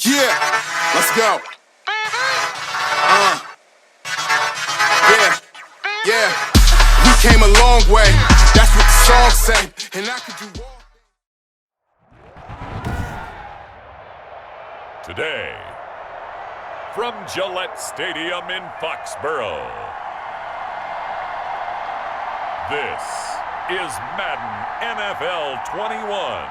Yeah, let's go. Yeah. We came a long way. That's what the song say. And I could do all. Today, from Gillette Stadium in Foxborough, this is Madden NFL 21.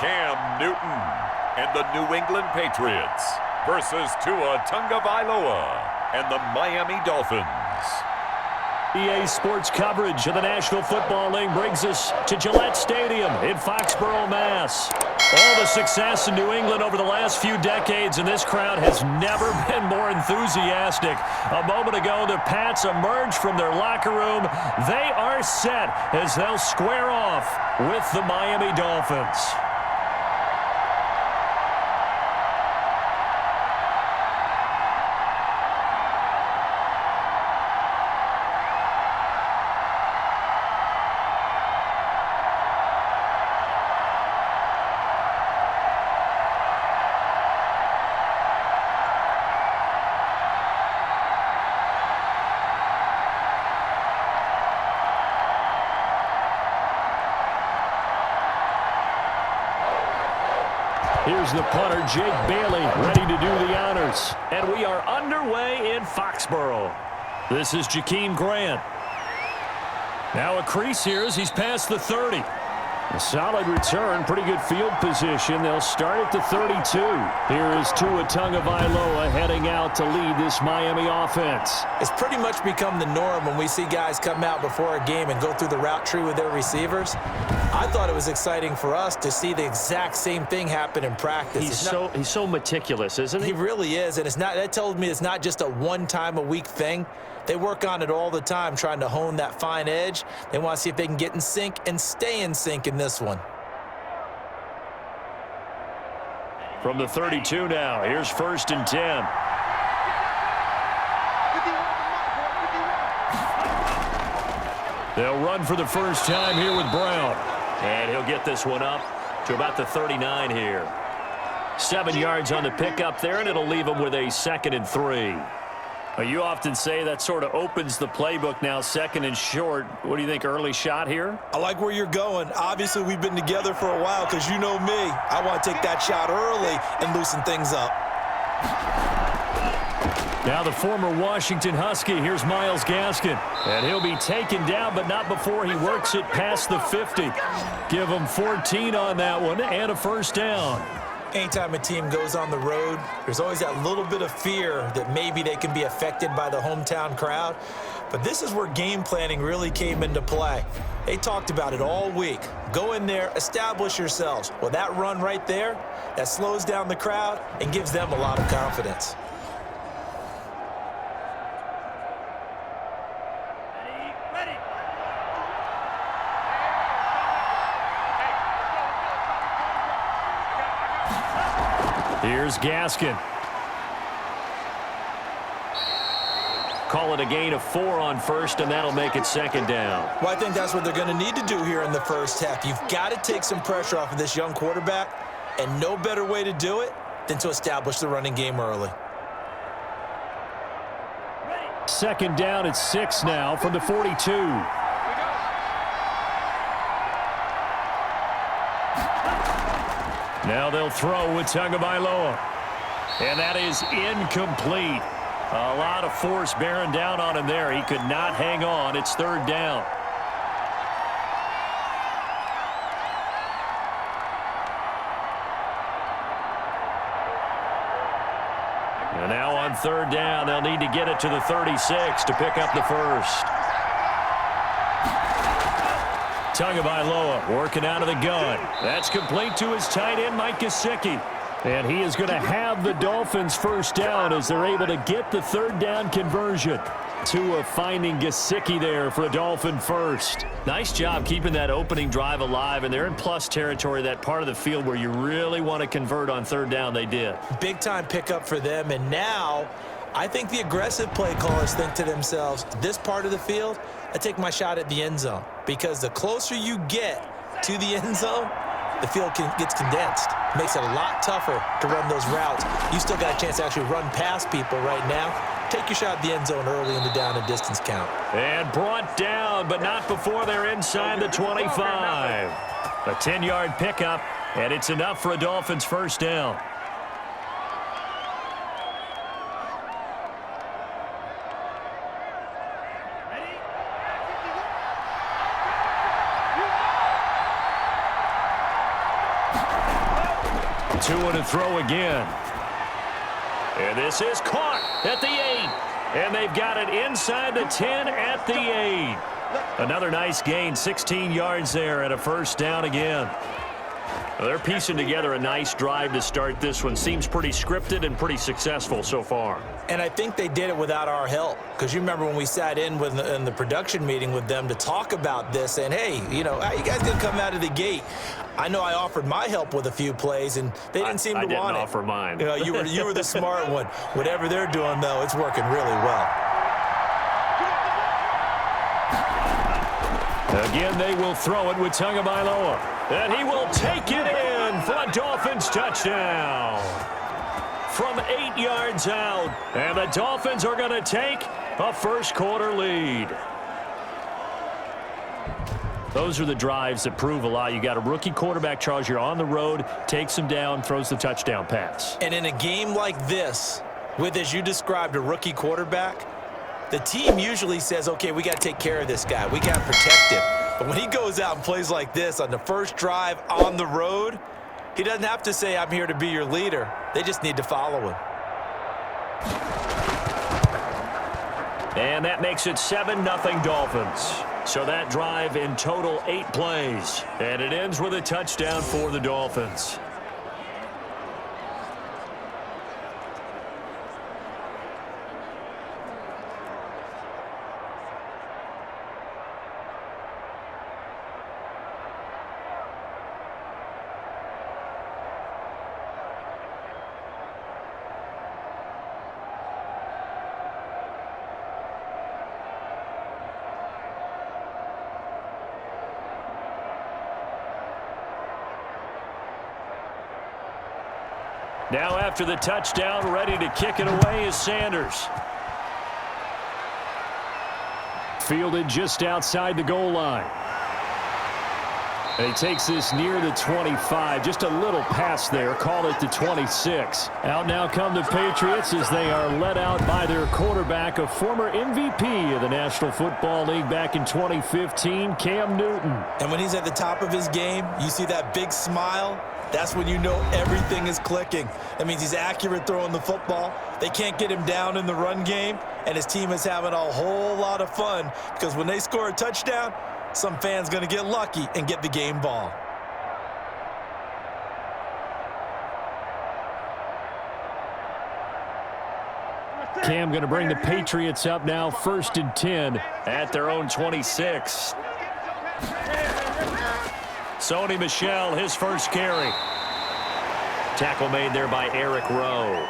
Cam Newton and the New England Patriots versus Tua Tagovailoa and the Miami Dolphins. EA Sports coverage of the National Football League brings us to Gillette Stadium in Foxborough, Mass. All the success in New England over the last few decades, and this crowd has never been more enthusiastic. A moment ago, the Pats emerged from their locker room. They are set as they'll square off with the Miami Dolphins. Here's the punter, Jake Bailey, ready to do the honors. And we are underway in Foxborough. This is Jakeem Grant. Now a crease here as he's past the 30. A solid return, pretty good field position. They'll start at the 32. Here is Tua Tagovailoa heading out to lead this Miami offense. It's pretty much become the norm when we see guys come out before a game and go through the route tree with their receivers. I thought it was exciting for us to see the exact same thing happen in practice. He's so meticulous, isn't he? He really is, and that tells me it's not just a one-time-a-week thing. They work on it all the time, trying to hone that fine edge. They want to see if they can get in sync and stay in sync in this one. From the 32 now, here's 1st and 10. They'll run for the first time here with Brown. And he'll get this one up to about the 39 here. 7 yards on the pickup there, and it'll leave him with a 2nd and 3. You often say that sort of opens the playbook now, 2nd and short. What do you think, early shot here? I like where you're going. Obviously, we've been together for a while because you know me. I want to take that shot early and loosen things up. Now the former Washington Husky, here's Myles Gaskin. And he'll be taken down, but not before he works it past the 50. Give him 14 on that one and a first down. Anytime a team goes on the road, there's always that little bit of fear that maybe they can be affected by the hometown crowd. But this is where game planning really came into play. They talked about it all week. Go in there, establish yourselves. Well, that run right there, that slows down the crowd and gives them a lot of confidence. Here's Gaskin. Call it a gain of 4 on 1st, and that'll make it 2nd down. Well, I think that's what they're going to need to do here in the first half. You've got to take some pressure off of this young quarterback, and no better way to do it than to establish the running game early. 2nd down at 6 now from the 42. Now they'll throw with Tagovailoa. And that is incomplete. A lot of force bearing down on him there. He could not hang on. It's 3rd down. And now on 3rd down, they'll need to get it to the 36 to pick up the first. Tagovailoa working out of the gun. That's complete to his tight end, Mike Gesicki. And he is going to have the Dolphins first down as they're able to get the 3rd down conversion. Tua finding Gesicki there for a Dolphin first. Nice job keeping that opening drive alive, and they're in plus territory, that part of the field where you really want to convert on third down. They did. Big-time pickup for them, and now I think the aggressive play callers think to themselves, this part of the field, I take my shot at the end zone, because the closer you get to the end zone, the field gets condensed. Makes it a lot tougher to run those routes. You still got a chance to actually run past people right now. Take your shot at the end zone early in the down and distance count. And brought down, but not before they're inside the 25. A 10-yard pickup, and it's enough for a Dolphins first down. Tua to throw again. And this is caught at the 8. And they've got it inside the 10 at the 8. Another nice gain, 16 yards there, and a first down again. Well, they're piecing together a nice drive to start this one. Seems pretty scripted and pretty successful so far. And I think they did it without our help. Because you remember when we sat in the production meeting with them to talk about this, and hey, you know, how you guys gonna come out of the gate? I know I offered my help with a few plays, and they didn't seem to want it. I didn't offer mine. You know, you were the smart one. Whatever they're doing, though, it's working really well. Again, they will throw it with Tagovailoa. And he will take it in for a Dolphins touchdown. From 8 yards out. And the Dolphins are going to take a first-quarter lead. Those are the drives that prove a lot. You got a rookie quarterback, Charles. You're on the road, takes him down, throws the touchdown pass. And in a game like this, with, as you described, a rookie quarterback, the team usually says, okay, we got to take care of this guy. We got to protect him. But when he goes out and plays like this on the first drive on the road, he doesn't have to say, I'm here to be your leader. They just need to follow him. And that makes it 7-0 Dolphins. So that drive in total 8 plays. And it ends with a touchdown for the Dolphins. Now after the touchdown, ready to kick it away is Sanders. Fielded just outside the goal line. And he takes this near the 25. Just a little pass there. Call it the 26. Out now come the Patriots as they are led out by their quarterback, a former MVP of the National Football League back in 2015, Cam Newton. And when he's at the top of his game, you see that big smile. That's when you know everything is clicking. That means he's accurate throwing the football. They can't get him down in the run game, and his team is having a whole lot of fun because when they score a touchdown, some fan's going to get lucky and get the game ball. Cam going to bring the Patriots up now, 1st and 10 at their own 26. Sony Michel, his first carry. Tackle made there by Eric Rowe.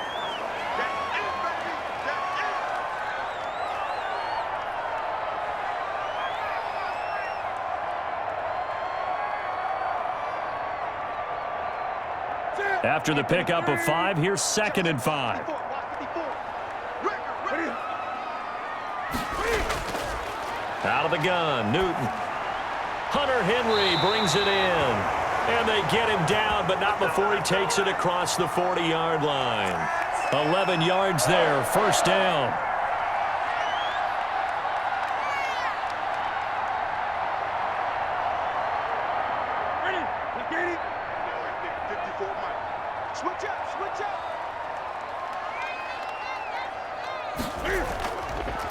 After the pickup of 5, here's 2nd and 5. Out of the gun, Newton. Hunter Henry brings it in. And they get him down, but not before he takes it across the 40-yard line. 11 yards there, first down.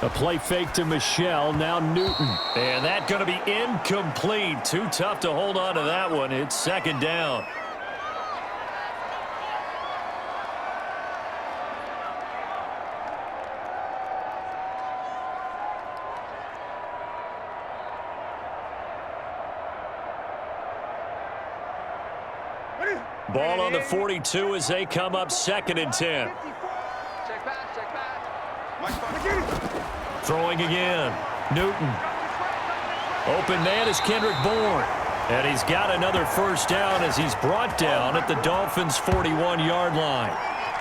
A play fake to Michel, now Newton. And that going to be incomplete. Too tough to hold on to that one. It's 2nd down. Ball on the 42 as they come up 2nd and 10. Check back. Throwing again. Newton. Open man is Kendrick Bourne. And he's got another first down as he's brought down at the Dolphins' 41-yard line.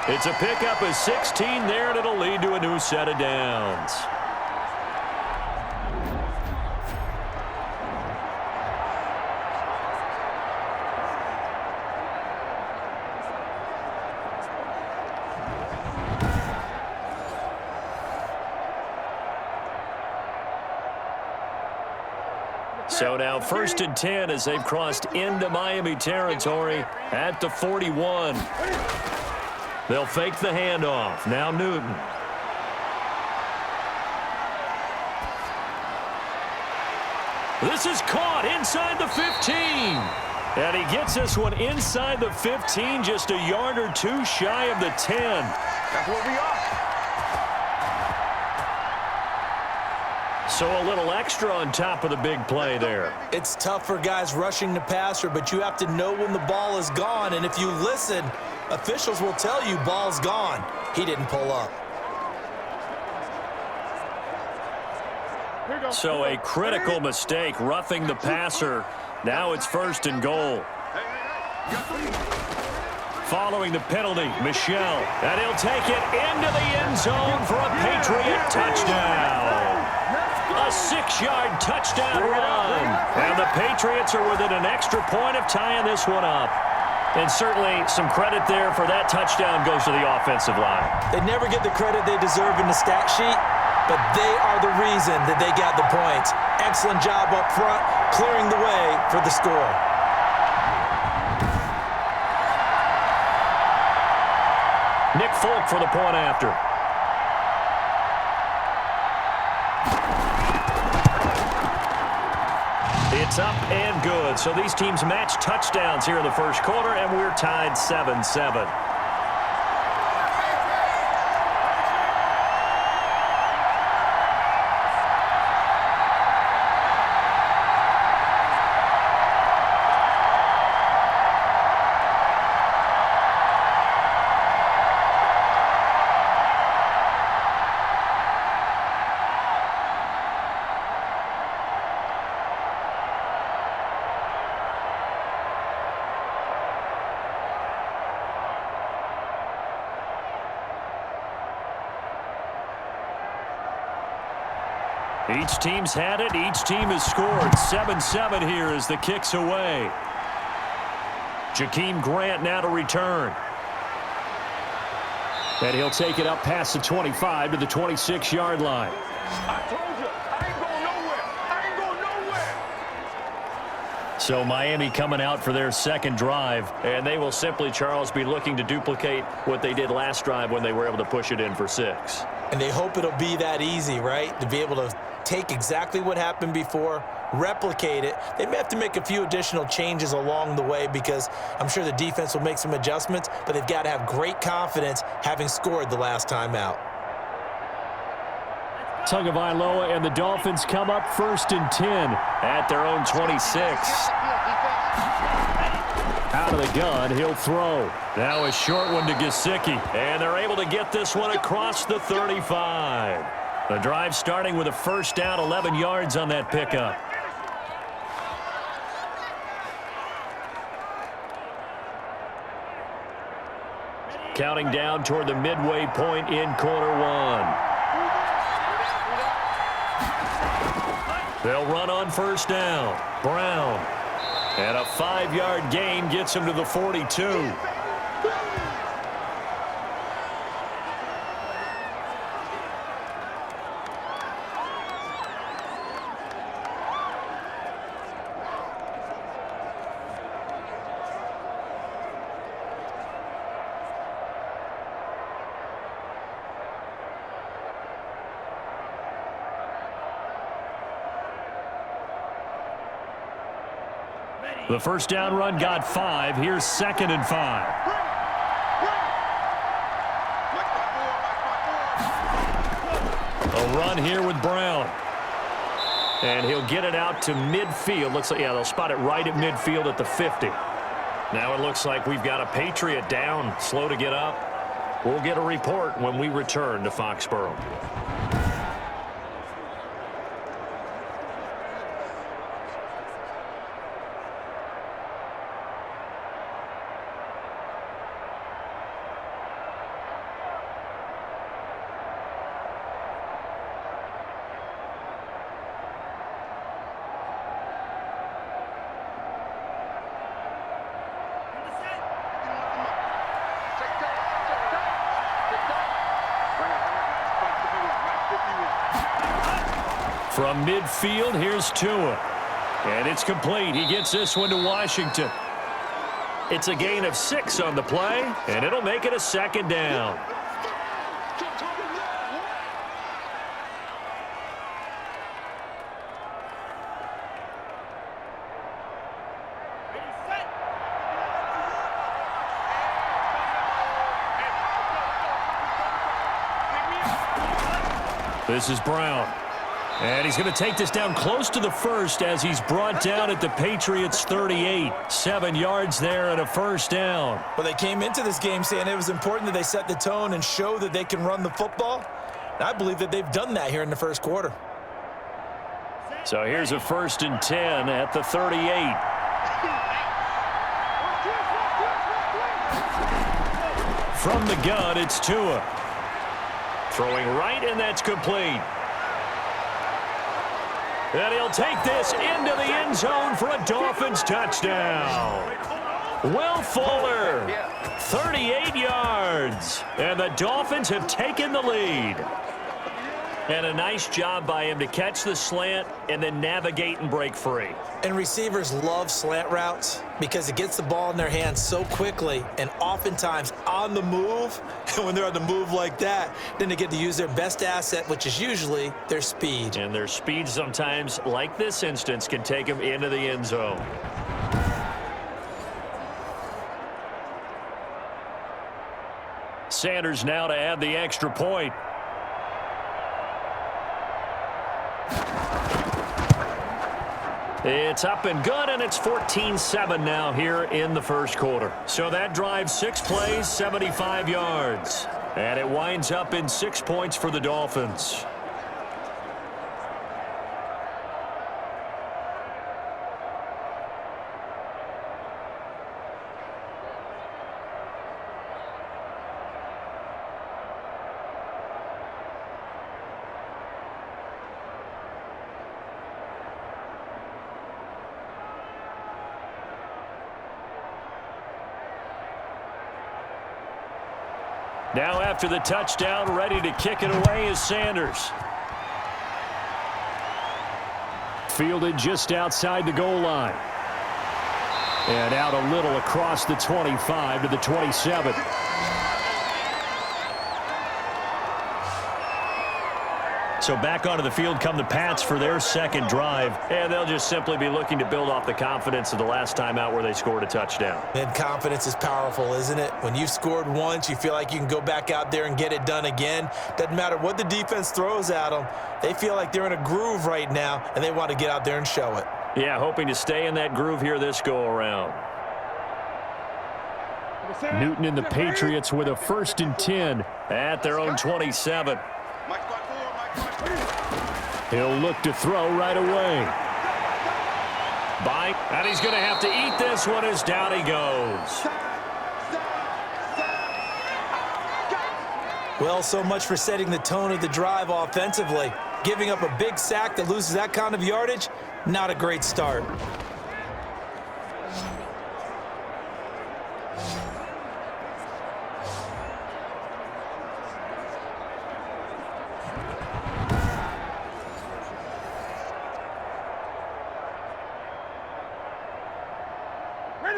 It's a pickup of 16 there, and it'll lead to a new set of downs. So now 1st and 10 as they've crossed into Miami territory at the 41. They'll fake the handoff. Now Newton. This is caught inside the 15. And he gets this one inside the 15, just a yard or two shy of the 10. That's where we are. So a little extra on top of the big play there. It's tough for guys rushing the passer, but you have to know when the ball is gone. And if you listen, officials will tell you ball's gone. He didn't pull up. So a critical mistake, roughing the passer. Now it's 1st and goal. Following the penalty, Michel. And he'll take it into the end zone for a Patriot touchdown. A 6-yard touchdown run. And the Patriots are within an extra point of tying this one up. And certainly some credit there for that touchdown goes to the offensive line. They never get the credit they deserve in the stat sheet, but they are the reason that they got the points. Excellent job up front, clearing the way for the score. Nick Folk for the point after. It's up and good. So these teams match touchdowns here in the first quarter, and we're tied 7-7. Each team's had it. Each team has scored. 7-7 here as the kick's away. Jakeem Grant now to return. And he'll take it up past the 25 to the 26-yard line. I told you, I ain't going nowhere. I ain't going nowhere. So Miami coming out for their second drive, and they will simply, Charles, be looking to duplicate what they did last drive when they were able to push it in for 6. And they hope it'll be that easy, right? To be able to take exactly what happened before, replicate it. They may have to make a few additional changes along the way because I'm sure the defense will make some adjustments, but they've got to have great confidence having scored the last time out. Tagovailoa and the Dolphins come up 1st and 10 at their own 26. Out of the gun, he'll throw. Now a short one to Gesicki, and they're able to get this one across the 35. The drive starting with a first down, 11 yards on that pickup. Counting down toward the midway point in quarter one. They'll run on first down. Brown. And a 5-yard gain gets him to the 42. The first down run got 5. Here's 2nd and 5. A run here with Brown. And he'll get it out to midfield. Looks like, yeah, they'll spot it right at midfield at the 50. Now it looks like we've got a Patriot down, slow to get up. We'll get a report when we return to Foxborough. From midfield, here's Tua. And it's complete. He gets this one to Washington. It's a gain of 6 on the play, and it'll make it a second down. This is Brown. And he's going to take this down close to the first as he's brought down at the Patriots' 38. 7 yards there and a first down. Well, they came into this game saying it was important that they set the tone and show that they can run the football. And I believe that they've done that here in the first quarter. So here's a 1st and 10 at the 38. From the gun, it's Tua. Throwing right, and that's complete. And he'll take this into the end zone for a Dolphins touchdown. Will Fuller, 38 yards. And the Dolphins have taken the lead. And a nice job by him to catch the slant and then navigate and break free. And receivers love slant routes because it gets the ball in their hands so quickly and oftentimes on the move. And when they're on the move like that, then they get to use their best asset, which is usually their speed. And their speed sometimes, like this instance, can take them into the end zone. Sanders now to add the extra point. It's up and good, and it's 14-7 now here in the first quarter. So that drives 6 plays, 75 yards. And it winds up in 6 points for the Dolphins. Now after the touchdown, ready to kick it away is Sanders. Fielded just outside the goal line. And out a little across the 25 to the 27. So back onto the field come the Pats for their second drive, and they'll just simply be looking to build off the confidence of the last time out where they scored a touchdown. And confidence is powerful, isn't it? When you've scored once, you feel like you can go back out there and get it done again. Doesn't matter what the defense throws at them. They feel like they're in a groove right now, and they want to get out there and show it. Yeah, hoping to stay in that groove here this go-around. Newton and the Patriots with a 1st and 10 at their own 27. He'll look to throw right away. And he's going to have to eat this one as down he goes. Well, so much for setting the tone of the drive offensively. Giving up a big sack that loses that kind of yardage, not a great start.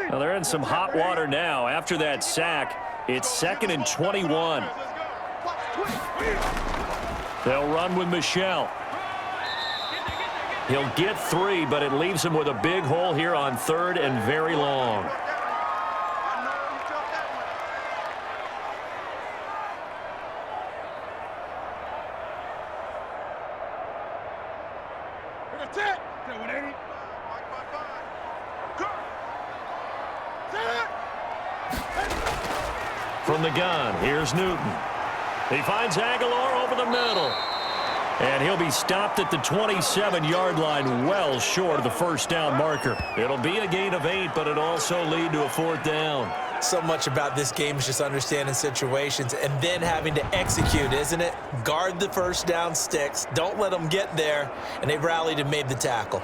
Well, they're in some hot water now. After that sack, it's 2nd and 21. They'll run with Michelle. He'll get 3, but it leaves him with a big hole here on 3rd and very long. From the gun, here's Newton. He finds Aguilar over the middle. And he'll be stopped at the 27-yard line, well short of the first down marker. It'll be a gain of 8, but it'll also lead to a 4th down. So much about this game is just understanding situations and then having to execute, isn't it? Guard the first down sticks. Don't let them get there. And they rallied and made the tackle.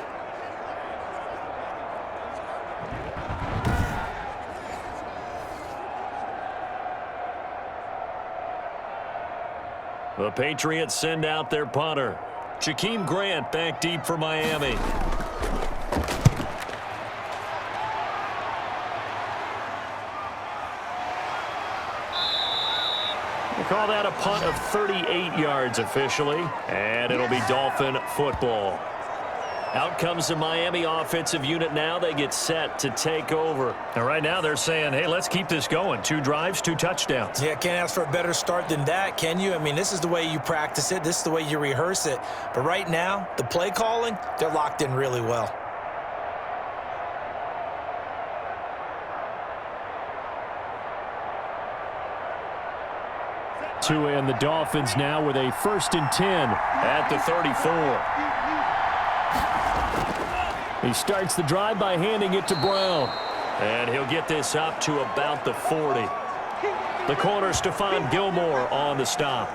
The Patriots send out their punter. Jakeem Grant back deep for Miami. We'll call that a punt of 38 yards officially, and it'll be Dolphin football. Out comes the Miami offensive unit now. They get set to take over. And right now they're saying, hey, let's keep this going. 2 drives, 2 touchdowns. Yeah, can't ask for a better start than that, can you? I mean, this is the way you practice it. This is the way you rehearse it. But right now, the play calling, they're locked in really well. Tua and the Dolphins now with a 1st and 10 at the 34. He starts the drive by handing it to Brown. And he'll get this up to about the 40. The corner, Stephon Gilmore, on the stop.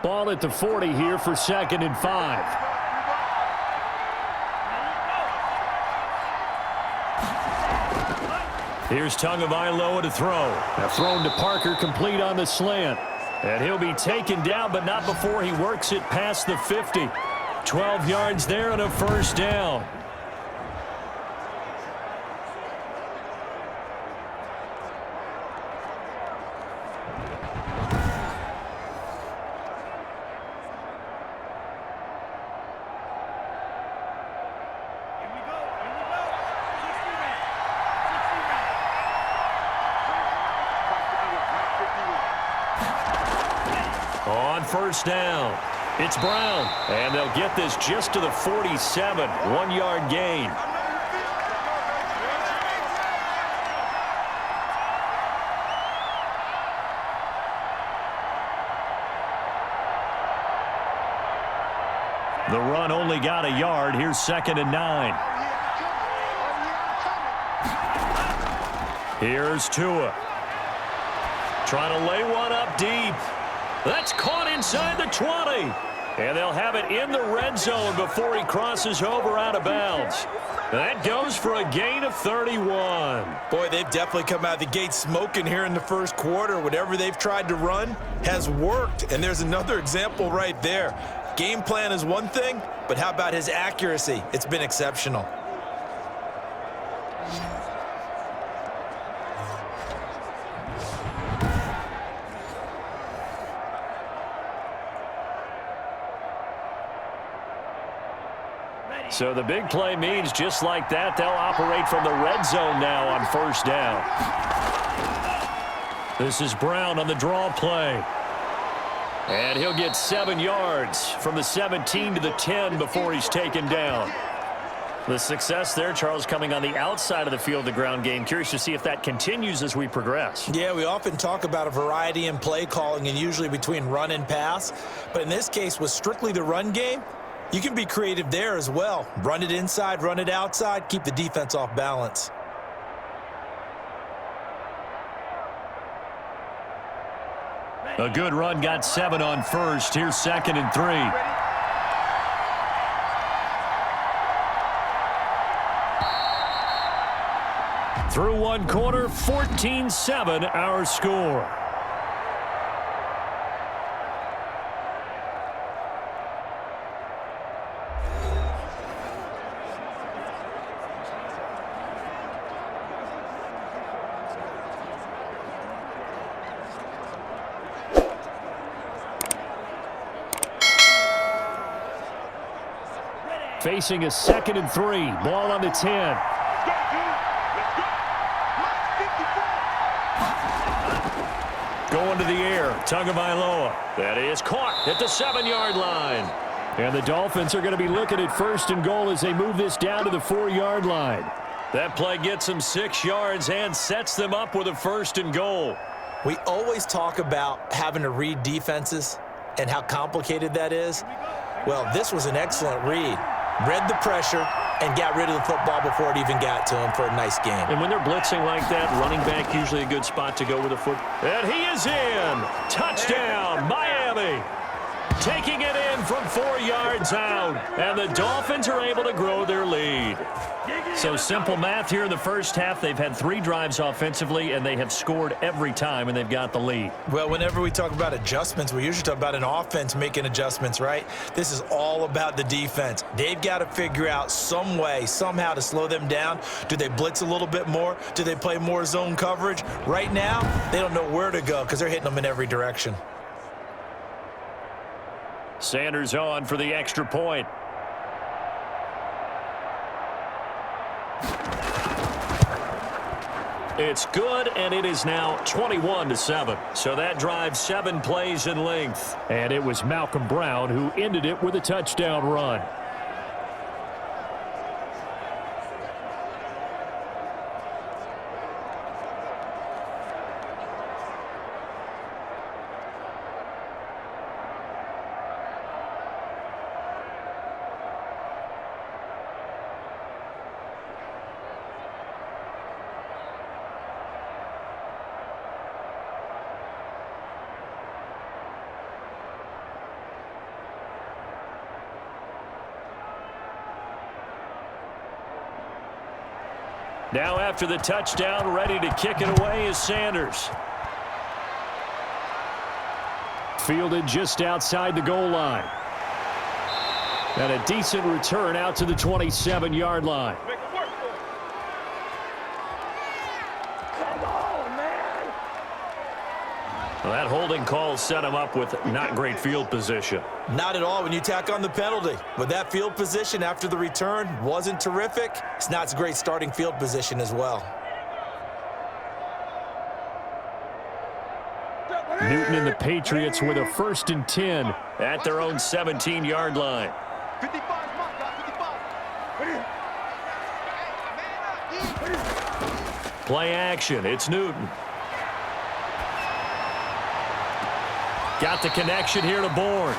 Ball at the 40 here for 2nd and 5. Here's Tagovailoa to throw. Now thrown to Parker, complete on the slant. And he'll be taken down, but not before he works it past the 50. 12 yards there and a 1st down. On 1st down, it's Brown, and they'll get this just to the 47, 1-yard gain. The run only got a yard. Here's 2nd and 9. Here's Tua. Trying to lay one up deep. That's caught inside the 20. And they'll have it in the red zone before he crosses over out of bounds. That goes for a gain of 31. Boy, they've definitely come out of the gate smoking here in the 1st quarter. Whatever they've tried to run has worked. And there's another example right there. Game plan is one thing, but how about his accuracy? It's been exceptional. So the big play means just like that, they'll operate from the red zone now on 1st down. This is Brown on the draw play. And he'll get 7 yards from the 17 to the 10 before he's taken down. The success there, Charles, coming on the outside of the field, the ground game. Curious to see if that continues as we progress. Yeah, we often talk about a variety in play calling and usually between run and pass. But in this case, with strictly the run game, you can be creative there as well. Run it inside, run it outside, keep the defense off balance. A good run, got 7 on 1st. Here's 2nd and 3. Through one quarter, 14-7 our score. Facing a 2nd and 3. Ball on the 10. Let's go, dude. Let's go. Mark 54. Going to the air. Tagovailoa. That is caught at the 7-yard line. And the Dolphins are going to be looking at 1st and goal as they move this down to the 4-yard line. That play gets them 6 yards and sets them up with a 1st and goal. We always talk about having to read defenses and how complicated that is. Well, this was an excellent read. Read the pressure and got rid of the football before it even got to him for a nice game. And when they're blitzing like that, running back usually a good spot to go with the foot. And he is in. Touchdown, Miami. Taking it in from 4 yards out. And the Dolphins are able to grow their lead. So simple math here in the first half. They've had 3 drives offensively, and they have scored every time, and they've got the lead. Well, whenever we talk about adjustments, we usually talk about an offense making adjustments, right? This is all about the defense. They've got to figure out some way, somehow to slow them down. Do they blitz a little bit more? Do they play more zone coverage? Right now, they don't know where to go because they're hitting them in every direction. Sanders on for the extra point. It's good, and it is now 21-7. So that drive 7 plays in length. And it was Malcolm Brown who ended it with a touchdown run. Now after the touchdown, ready to kick it away is Sanders. Fielded just outside the goal line. And a decent return out to the 27-yard line. Make it work for him. Come on, man. Well, that holding call set him up with not great field position. Not at all when you tack on the penalty. But that field position after the return wasn't terrific. It's not a great starting field position as well. Newton and the Patriots with a 1st and 10 at their own 17-yard line. 55 mark, guys, 55. Play action. It's Newton. Got the connection here to Bourne.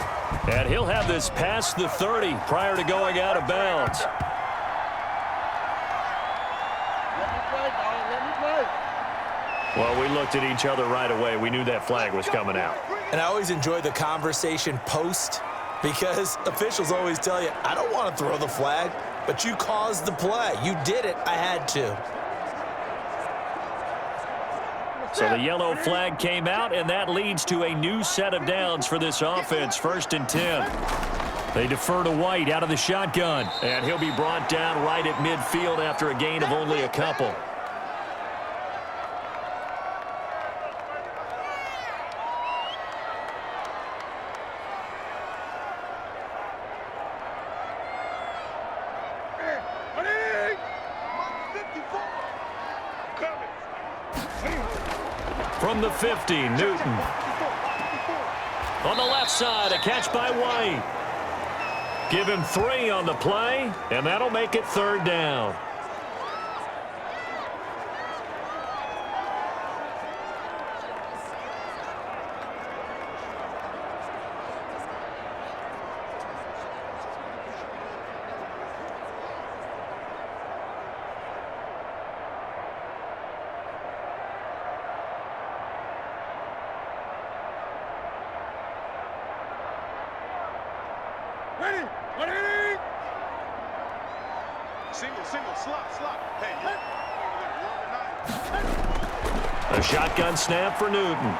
And he'll have this past the 30 prior to going out of bounds. Let me play, dog. Let me play. Well, we looked at each other right away. We knew that flag was coming out. And I always enjoy the conversation post because officials always tell you, I don't want to throw the flag, but you caused the play. You did it. I had to. So the yellow flag came out, and that leads to a new set of downs for this offense, 1st and 10. They defer to White out of the shotgun, and he'll be brought down right at midfield after a gain of only a couple. From the 50, Newton. On the left side, a catch by White. Give him 3 on the play, and that'll make it 3rd down. Ready? Ready? Single, slot. Hey, A shotgun snap for Newton.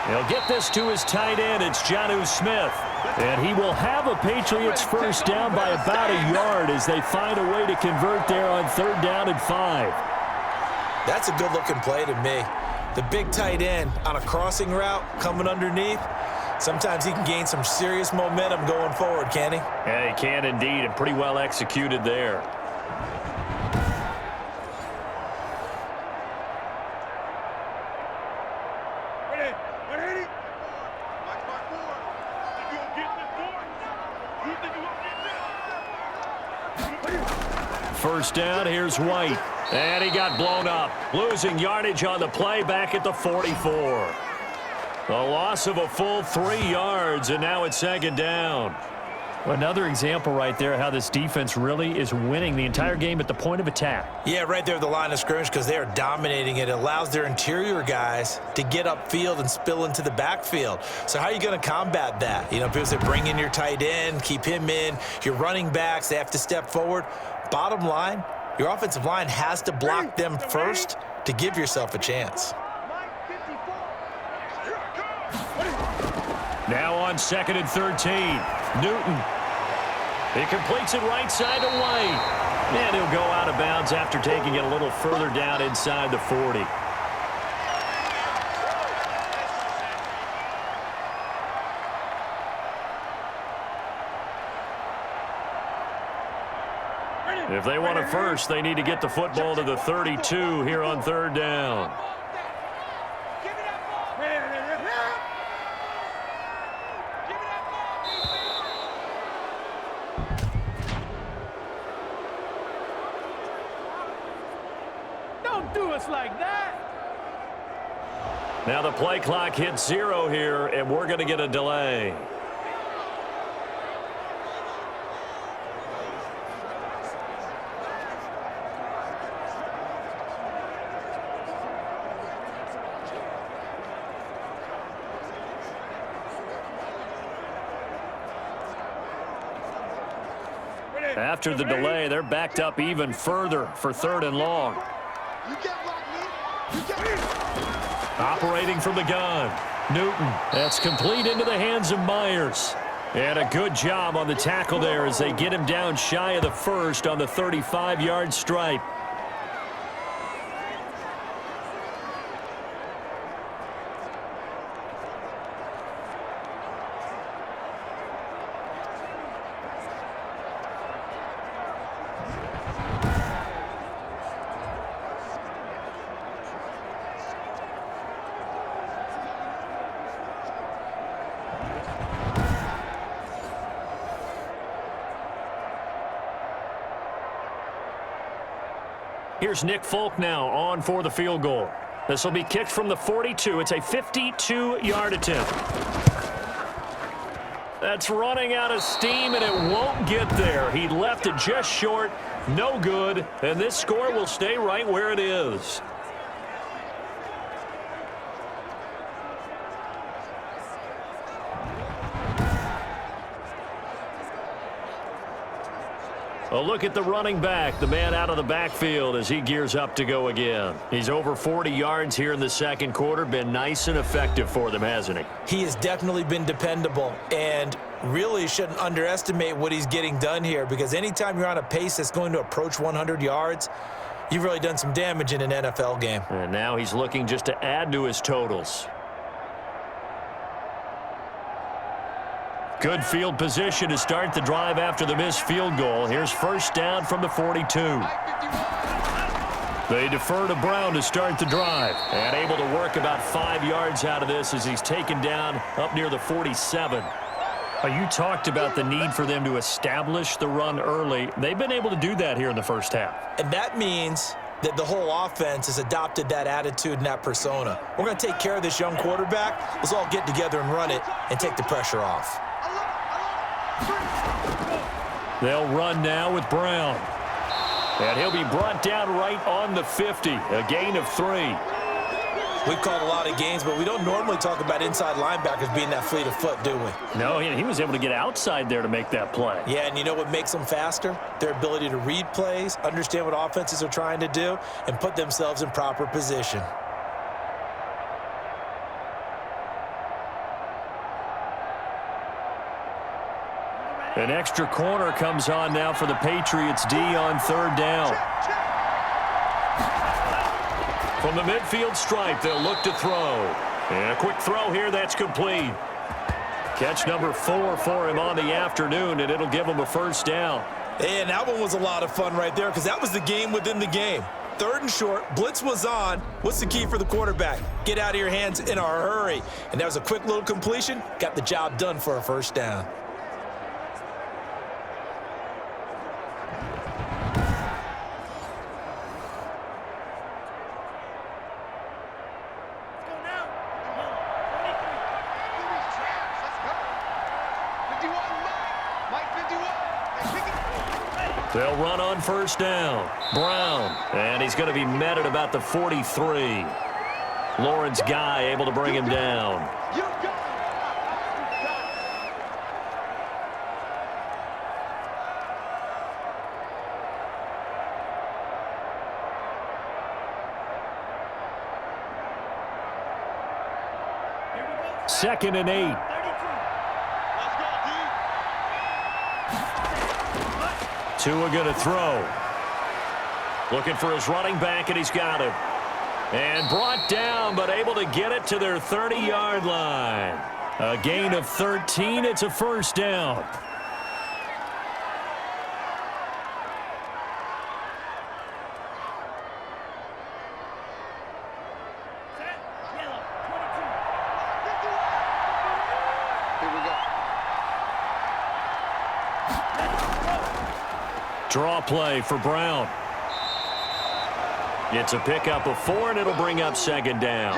He'll get this to his tight end. It's Jonnu Smith. And he will have a Patriots 1st down by about a yard as they find a way to convert there on 3rd down and 5. That's a good-looking play to me. The big tight end on a crossing route coming underneath. Sometimes he can gain some serious momentum going forward, can he? Yeah, he can indeed, and pretty well executed there. First down, here's White. And he got blown up. Losing yardage on the play back at the 44. A loss of a full 3 yards, and now it's second down. Another example right there how this defense really is winning the entire game at the point of attack. Yeah, right there at the line of scrimmage because they are dominating it. It allows their interior guys to get upfield and spill into the backfield. So how are you going to combat that? You know, people say bring in your tight end, keep him in. Your running backs, they have to step forward. Bottom line, your offensive line has to block them first to give yourself a chance. Now on 2nd and 13. Newton. He completes it right side to White. And he'll go out of bounds after taking it a little further down inside the 40. If they want a first, they need to get the football to the 32 here on 3rd down. Don't do us like that. Now the play clock hits 0 here, and we're going to get a delay. After the delay, they're backed up even further for 3rd and long. Operating from the gun. Newton. That's complete into the hands of Myers. And a good job on the tackle there as they get him down shy of the first on the 35-yard stripe. Here's Nick Folk now on for the field goal. This will be kicked from the 42. It's a 52-yard attempt. That's running out of steam, and it won't get there. He left it just short. No good. And this score will stay right where it is. A look at the running back, the man out of the backfield as he gears up to go again. He's over 40 yards here in the second quarter. Been nice and effective for them, hasn't he? He has definitely been dependable and really shouldn't underestimate what he's getting done here because anytime you're on a pace that's going to approach 100 yards, you've really done some damage in an NFL game. And now he's looking just to add to his totals. Good field position to start the drive after the missed field goal. Here's first down from the 42. They defer to Brown to start the drive. And able to work about 5 yards out of this as he's taken down up near the 47. You talked about the need for them to establish the run early. They've been able to do that here in the first half. And that means that the whole offense has adopted that attitude and that persona. We're going to take care of this young quarterback. Let's all get together and run it and take the pressure off. They'll run now with Brown. And he'll be brought down right on the 50. A gain of 3. We've called a lot of games, but we don't normally talk about inside linebackers being that fleet of foot, do we? No, he was able to get outside there to make that play. Yeah, and you know what makes them faster? Their ability to read plays, understand what offenses are trying to do, and put themselves in proper position. An extra corner comes on now for the Patriots D on third down. From the midfield stripe, they'll look to throw. And a quick throw here, that's complete. Catch number 4 for him on the afternoon, and it'll give him a first down. And that one was a lot of fun right there because that was the game within the game. 3rd and short, blitz was on. What's the key for the quarterback? Get out of your hands in a hurry. And that was a quick little completion. Got the job done for a first down. They'll run on first down. Brown, and he's going to be met at about the 43. Lawrence Guy able to bring him down. Second and 8. Tua going to throw. Looking for his running back, and he's got him. And brought down, but able to get it to their 30-yard line. A gain of 13. It's a first down. Draw play for Brown. It's a pickup of 4, and it'll bring up second down.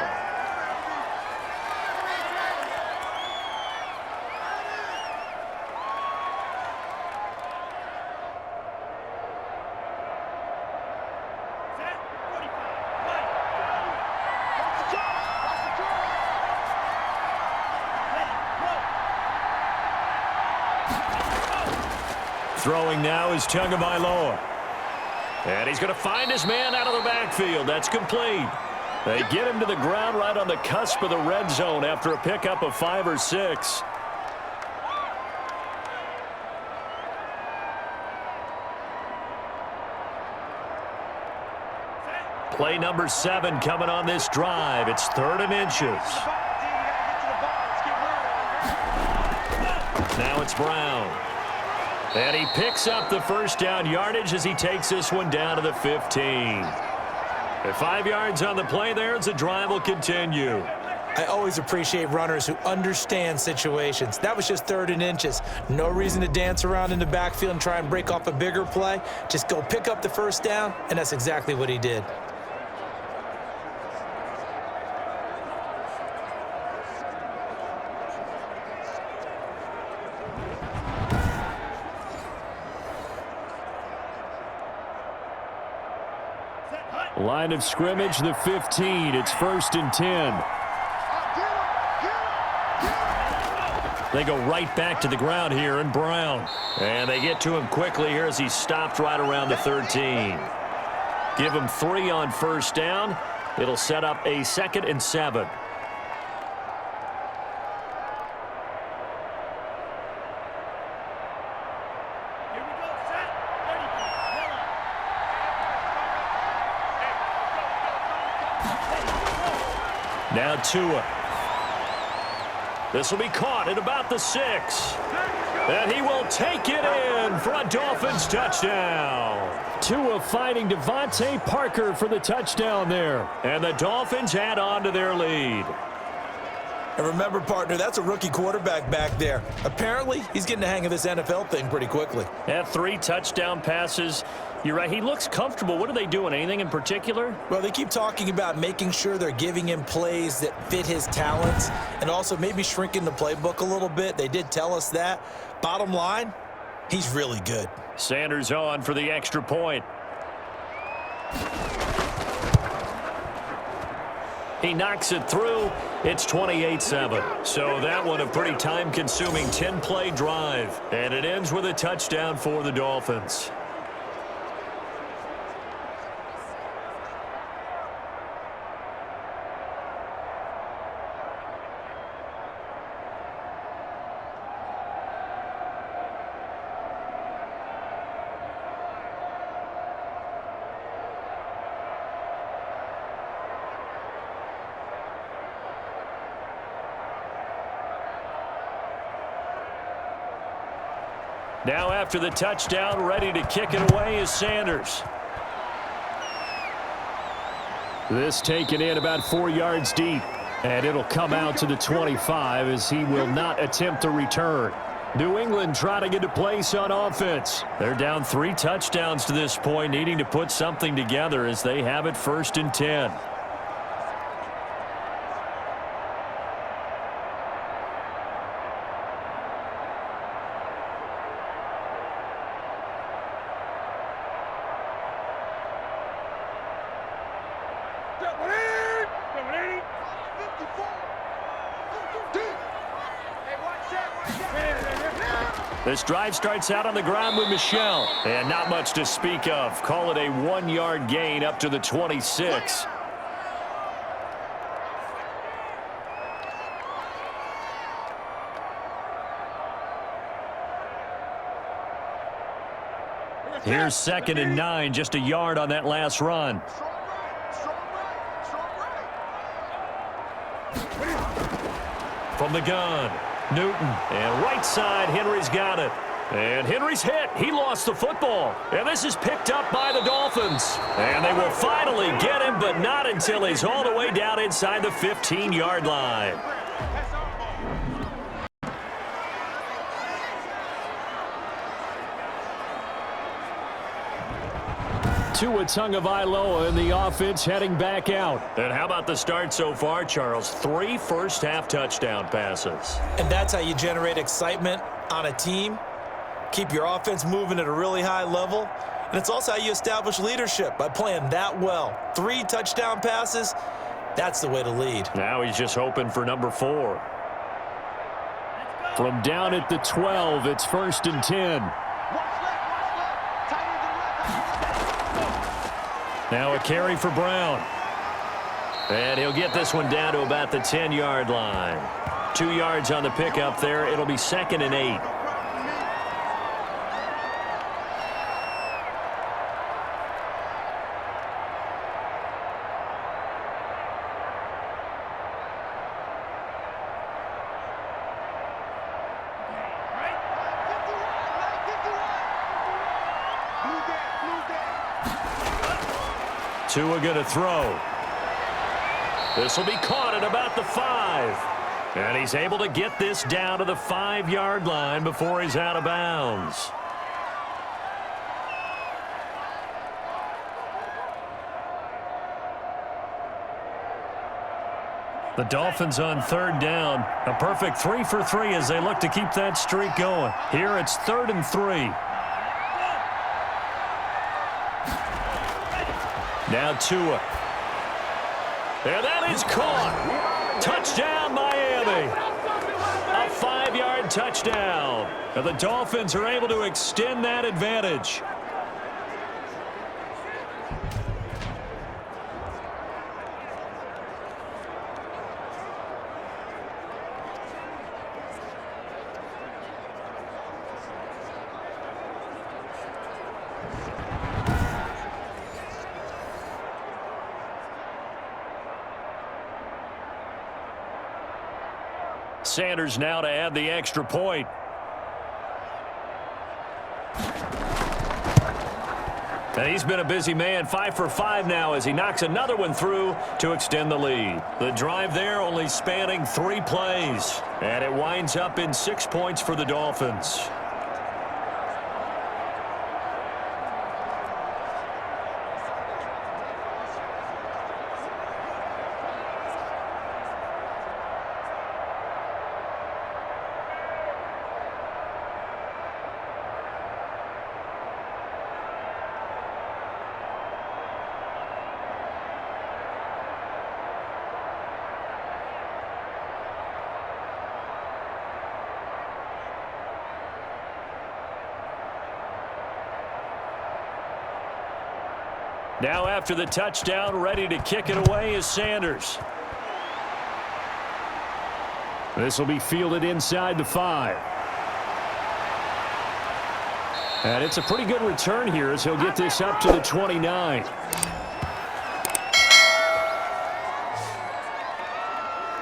Throwing now is Tagovailoa. And he's going to find his man out of the backfield. That's complete. They get him to the ground right on the cusp of the red zone after a pickup of 5 or 6. Play number 7 coming on this drive. It's 3rd and inches. Now it's Brown. And he picks up the first down yardage as he takes this one down to the 15. At 5 yards on the play there, as the drive will continue. I always appreciate runners who understand situations. That was just 3rd and inches. No reason to dance around in the backfield and try and break off a bigger play. Just go pick up the first down, and that's exactly what he did. Line of scrimmage, the 15. It's 1st and 10. They go right back to the ground here, and Brown. And they get to him quickly here as he stopped right around the 13. Give him 3 on first down. It'll set up a 2nd and 7. Now Tua. This will be caught at about the 6. And he will take it in for a Dolphins touchdown. Tua fighting Devontae Parker for the touchdown there. And the Dolphins add on to their lead. And remember, partner, that's a rookie quarterback back there. Apparently, he's getting the hang of this NFL thing pretty quickly. Had 3 touchdown passes. You're right. He looks comfortable. What are they doing? Anything in particular? Well, they keep talking about making sure they're giving him plays that fit his talents and also maybe shrinking the playbook a little bit. They did tell us that. Bottom line, he's really good. Sanders on for the extra point. He knocks it through. It's 28-7. So that one a pretty time-consuming 10-play drive. And it ends with a touchdown for the Dolphins. Now after the touchdown, ready to kick it away is Sanders. This taken in about 4 yards deep. And it'll come out to the 25 as he will not attempt to return. New England trying to get a place on offense. They're down 3 touchdowns to this point, needing to put something together as they have it 1st and 10. This drive starts out on the ground with Michel. And not much to speak of. Call it a 1-yard gain up to the 26. Here's 2nd and 9, just a yard on that last run. From the gun, Newton, and right side, Henry's got it. And Henry's hit. He lost the football. And this is picked up by the Dolphins. And they will finally get him, but not until he's all the way down inside the 15-yard line. Tua Tagovailoa in the offense heading back out. And how about the start so far, Charles? 3 first-half touchdown passes. And that's how you generate excitement on a team. Keep your offense moving at a really high level. And it's also how you establish leadership by playing that well. 3 touchdown passes, that's the way to lead. Now he's just hoping for number 4. From down at the 12, it's 1st and 10. Now a carry for Brown. And he'll get this one down to about the 10-yard line. 2 yards on the pickup there. It'll be 2nd and 8. Tua going to throw. This will be caught at about the 5. And he's able to get this down to the 5-yard line before he's out of bounds. The Dolphins on 3rd down. A perfect 3 for 3 as they look to keep that streak going. Here it's 3rd and 3. Now Tua. And that is caught. Touchdown, Miami. A 5-yard touchdown. And the Dolphins are able to extend that advantage. Sanders now to add the extra point. And he's been a busy man, 5 for 5 now as he knocks another one through to extend the lead. The drive there only spanning 3 plays. And it winds up in 6 points for the Dolphins. Now after the touchdown, ready to kick it away is Sanders. This will be fielded inside the 5. And it's a pretty good return here as he'll get this up to the 29.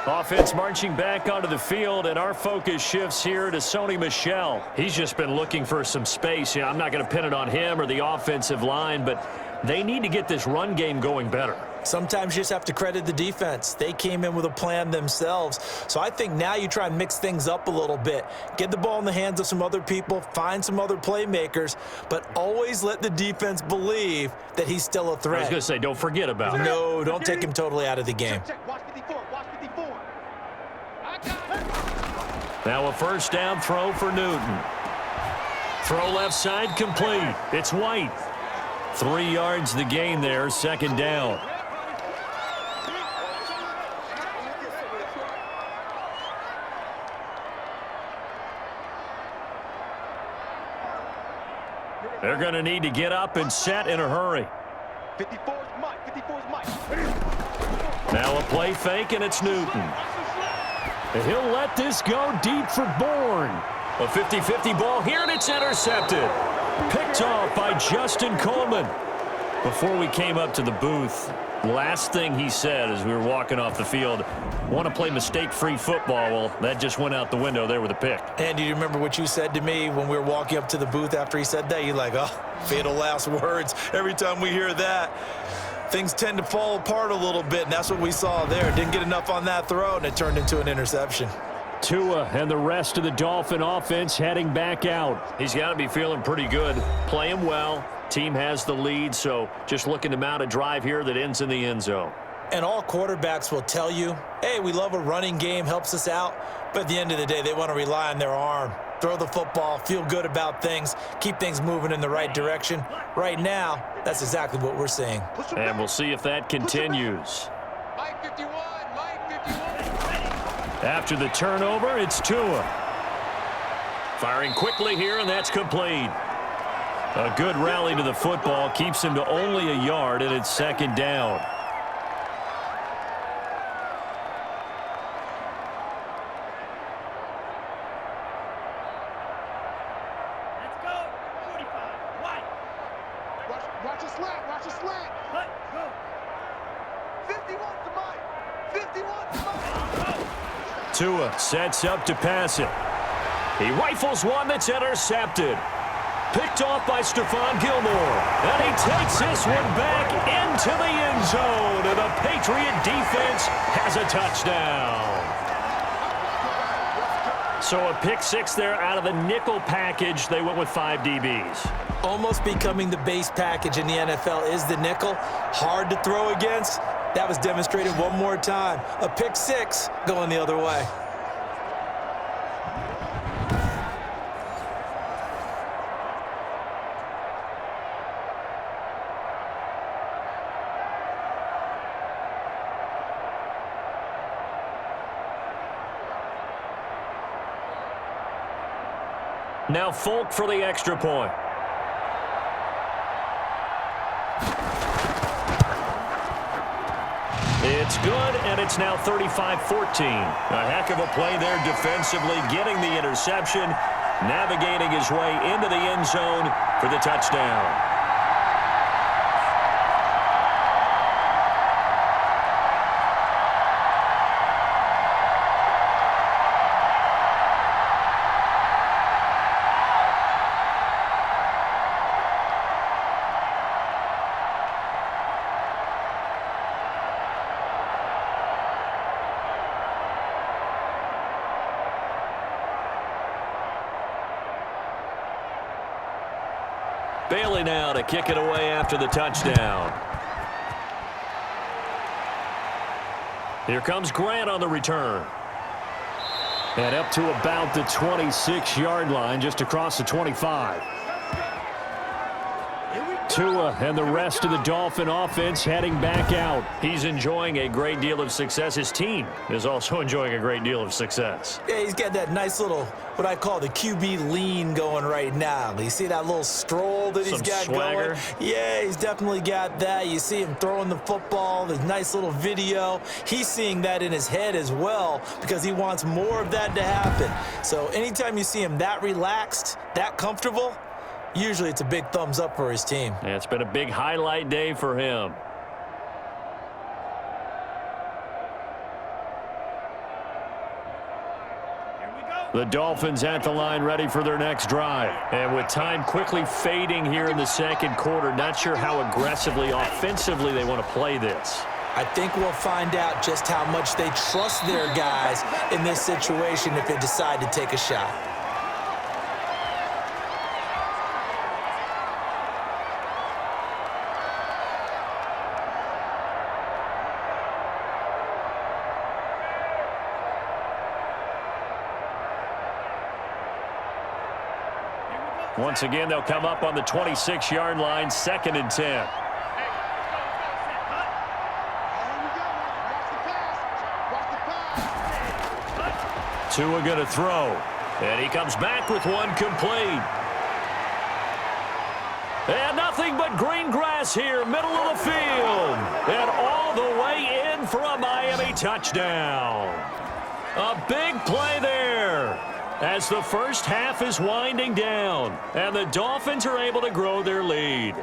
Offense marching back onto the field, and our focus shifts here to Sony Michel. He's just been looking for some space. Yeah, I'm not going to pin it on him or the offensive line, but they need to get this run game going better. Sometimes you just have to credit the defense. They came in with a plan themselves. So I think now you try and mix things up a little bit. Get the ball in the hands of some other people, find some other playmakers, but always let the defense believe that he's still a threat. I was going to say, don't forget about it. No, don't take him totally out of the game. Watch 54. Watch 54. Now a first down throw for Newton. Throw left side complete. It's White. 3 yards the gain there, second down. They're going to need to get up and set in a hurry. 54 is Mike. 54 is Mike. Now a play fake, and it's Newton. And he'll let this go deep for Bourne. A 50-50 ball here, and it's intercepted. Picked off by Justin Coleman. Before we came up to the booth, last thing he said as we were walking off the field, want to play mistake-free football. Well, that just went out the window there with a pick. And do you remember what you said to me when we were walking up to the booth after he said that? You're like, oh, fatal last words. Every time we hear that, things tend to fall apart a little bit, and that's what we saw there. Didn't get enough on that throw, and it turned into an interception. Tua and the rest of the Dolphin offense heading back out. He's got to be feeling pretty good, playing well. Team has the lead, so just looking to mount a drive here that ends in the end zone. And all quarterbacks will tell you, hey, we love a running game, helps us out. But at the end of the day, they want to rely on their arm. Throw the football, feel good about things, keep things moving in the right direction. Right now, that's exactly what we're seeing. And we'll see if that continues. Mike 51. Mike 51. After the turnover, it's Tua. Firing quickly here, and that's complete. A good rally to the football keeps him to only a yard, and it's second down. Let's go. 45. White. Watch a slant. Watch a slant. Let go. 51 to Mike. 51 to Mike. Tua sets up to pass it. He rifles one that's intercepted. Picked off by Stephon Gilmore. And he takes this one back into the end zone. And the Patriot defense has a touchdown. So a pick six there out of the nickel package. They went with 5 DBs. Almost becoming the base package in the NFL is the nickel. Hard to throw against. That was demonstrated one more time. A pick six going the other way. Now Folk for the extra point. It's good, and it's now 35-14. A heck of a play there defensively, getting the interception, navigating his way into the end zone for the touchdown. Bailey now to kick it away after the touchdown. Here comes Grant on the return. And up to about the 26-yard line, just across the 25. Tua and the rest of the Dolphin offense heading back out. He's enjoying a great deal of success. His team is also enjoying a great deal of success. Yeah, he's got that nice little, what I call the QB lean going right now. You see that little stroll that he's got swagger going? Yeah, he's definitely got that. You see him throwing the football, the nice little video. He's seeing that in his head as well because he wants more of that to happen. So anytime you see him that relaxed, that comfortable, usually it's a big thumbs up for his team. Yeah, it's been a big highlight day for him. The Dolphins at the line ready for their next drive. And with time quickly fading here in the second quarter, not sure how aggressively, offensively they want to play this. I think we'll find out just how much they trust their guys in this situation if they decide to take a shot. Once again, they'll come up on the 26-yard line, 2nd and 10. Tua going to throw, and he comes back with one complete. And nothing but green grass here, middle of the field. And all the way in for a Miami touchdown. A big play there as the first half is winding down, and the Dolphins are able to grow their lead.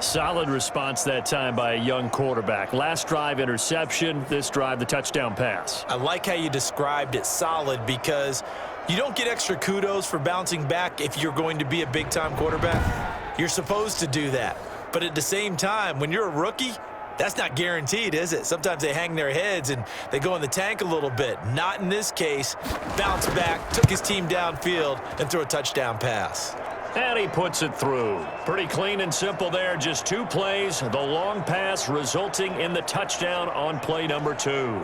Solid response that time by a young quarterback. Last drive, interception. This drive, the touchdown pass. I like how you described it, solid, because you don't get extra kudos for bouncing back if you're going to be a big-time quarterback. You're supposed to do that. But at the same time, when you're a rookie, that's not guaranteed, is it? Sometimes they hang their heads and they go in the tank a little bit. Not in this case. Bounce back, took his team downfield, and threw a touchdown pass. And he puts it through. Pretty clean and simple there. Just 2 plays. The long pass resulting in the touchdown on play number 2.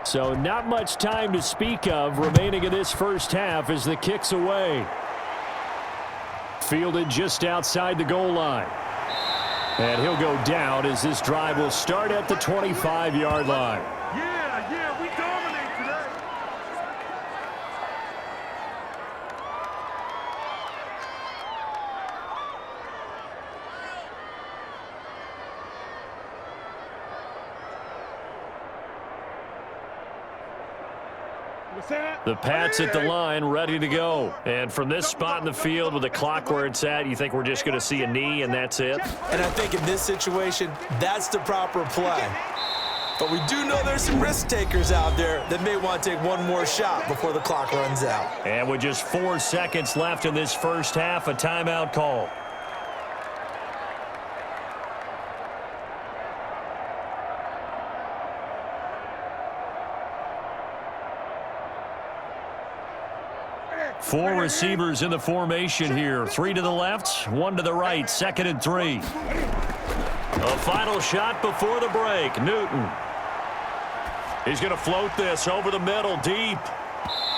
So not much time to speak of remaining in this first half as the kick's away. Fielded just outside the goal line. And he'll go down as this drive will start at the 25-yard line. Yeah, we dominate today. The Pats at the line, ready to go. And from this spot in the field with the clock where it's at, you think we're just going to see a knee and that's it? And I think in this situation, that's the proper play. But we do know there's some risk takers out there that may want to take one more shot before the clock runs out. And with just 4 seconds left in this first half, a timeout call. Four receivers in the formation here. 3 to the left, 1 to the right, 2nd and 3. A final shot before the break. Newton. He's going to float this over the middle, deep.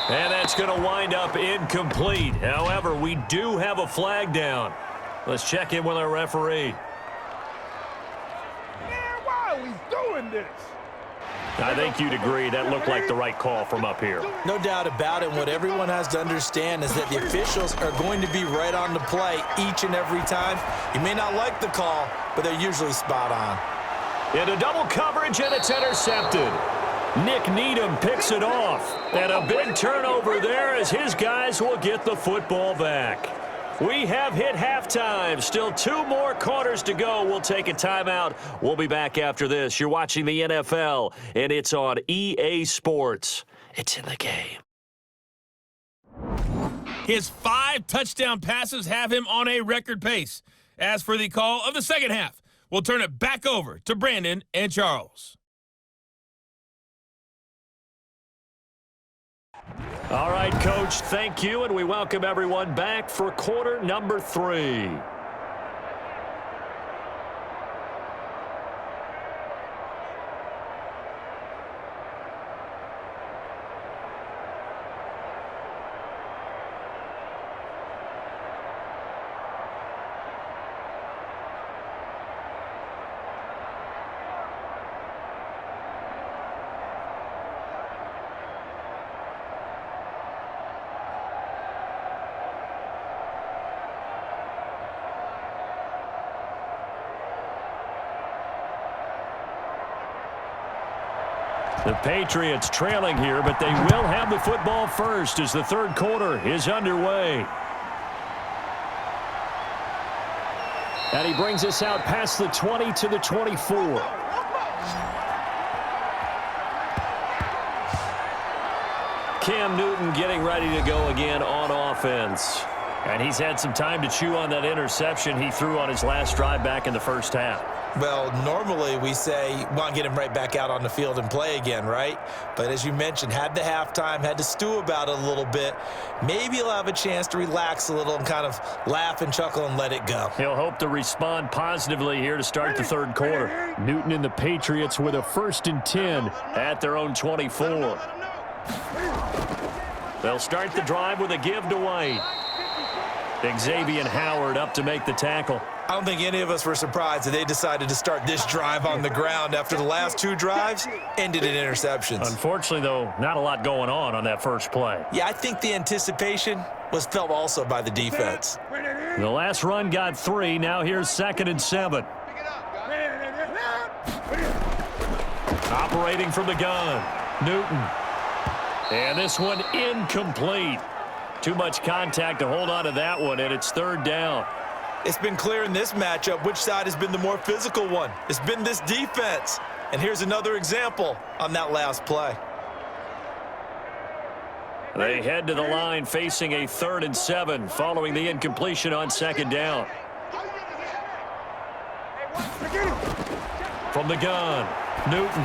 And that's going to wind up incomplete. However, we do have a flag down. Let's check in with our referee. Man, why are we doing this? I think you'd agree that looked like the right call from up here. No doubt about it. What everyone has to understand is that the officials are going to be right on the play each and every time. You may not like the call, but they're usually spot on. Into double coverage, and it's intercepted. Nick Needham picks it off. And a big turnover there as his guys will get the football back. We have hit halftime. Still 2 more quarters to go. We'll take a timeout. We'll be back after this. You're watching the NFL, and it's on EA Sports. It's in the game. His 5 touchdown passes have him on a record pace. As for the call of the second half, we'll turn it back over to Brandon and Charles. All right, Coach, thank you, and we welcome everyone back for quarter number 3. The Patriots trailing here, but they will have the football first as the third quarter is underway. And he brings us out past the 20 to the 24. Cam Newton getting ready to go again on offense. And he's had some time to chew on that interception he threw on his last drive back in the first half. Well, normally we say, want to get him right back out on the field and play again, right? But as you mentioned, had the halftime, had to stew about it a little bit. Maybe he'll have a chance to relax a little and kind of laugh and chuckle and let it go. He'll hope to respond positively here to start the third quarter. Newton and the Patriots with a 1st and 10 at their own 24. They'll start the drive with a give to White. Xavier Howard up to make the tackle. I don't think any of us were surprised that they decided to start this drive on the ground after the last 2 drives ended in interceptions. Unfortunately, though, not a lot going on that first play. Yeah, I think the anticipation was felt also by the defense. The last run got 3. Now here's 2nd and 7. Operating from the gun, Newton. And this one incomplete. Too much contact to hold on to that one, and it's 3rd down. It's been clear in this matchup which side has been the more physical one. It's been this defense. And here's another example on that last play. They head to the line facing a 3rd and 7 following the incompletion on 2nd down. From the gun, Newton.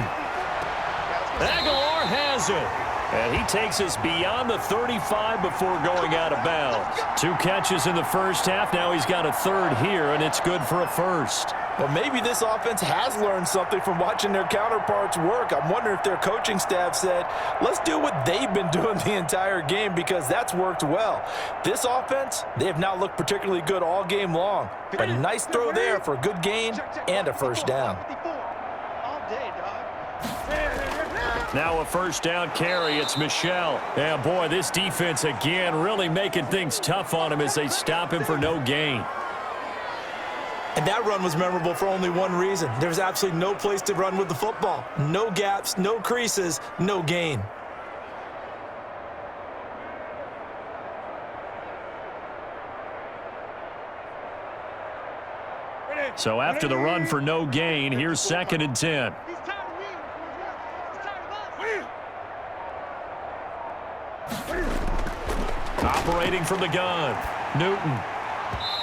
Aguilar has it. And he takes us beyond the 35 before going out of bounds. 2 catches in the first half. Now he's got a 3rd here, and it's good for a 1st. Well, maybe this offense has learned something from watching their counterparts work. I'm wondering if their coaching staff said, let's do what they've been doing the entire game because that's worked well. This offense, they have not looked particularly good all game long. But a nice throw there for a good gain and a 1st down. Now a 1st down carry. It's Michel. Yeah, boy, this defense again really making things tough on him as they stop him for no gain. And that run was memorable for only one reason. There's absolutely no place to run with the football. No gaps, no creases, no gain. So after the run for no gain, here's 2nd and 10. Operating from the gun, Newton.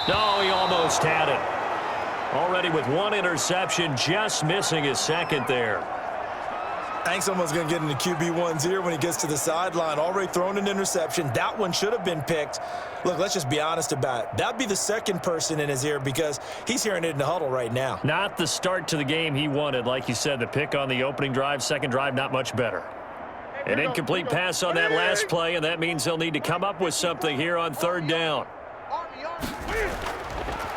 No, he almost had it. Already with 1 interception, just missing his 2nd there. I think someone's going to get into QB1's ear when he gets to the sideline. Already thrown an interception. That one should have been picked. Look, let's just be honest about it. That'd be the 2nd person in his ear because he's hearing it in the huddle right now. Not the start to the game he wanted. Like you said, the pick on the opening drive, 2nd drive, not much better. An incomplete pass on that last play, and that means they'll need to come up with something here on 3rd down.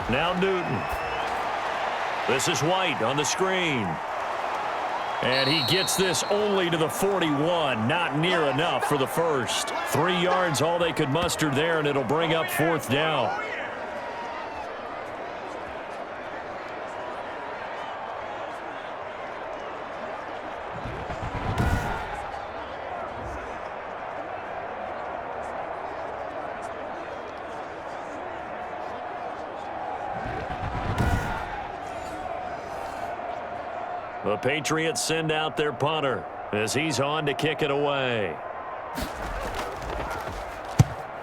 Now Newton. This is White on the screen. And he gets this only to the 41. Not near enough for the 1st. 3 yards, all they could muster there, and it'll bring up 4th down. The Patriots send out their punter as he's on to kick it away.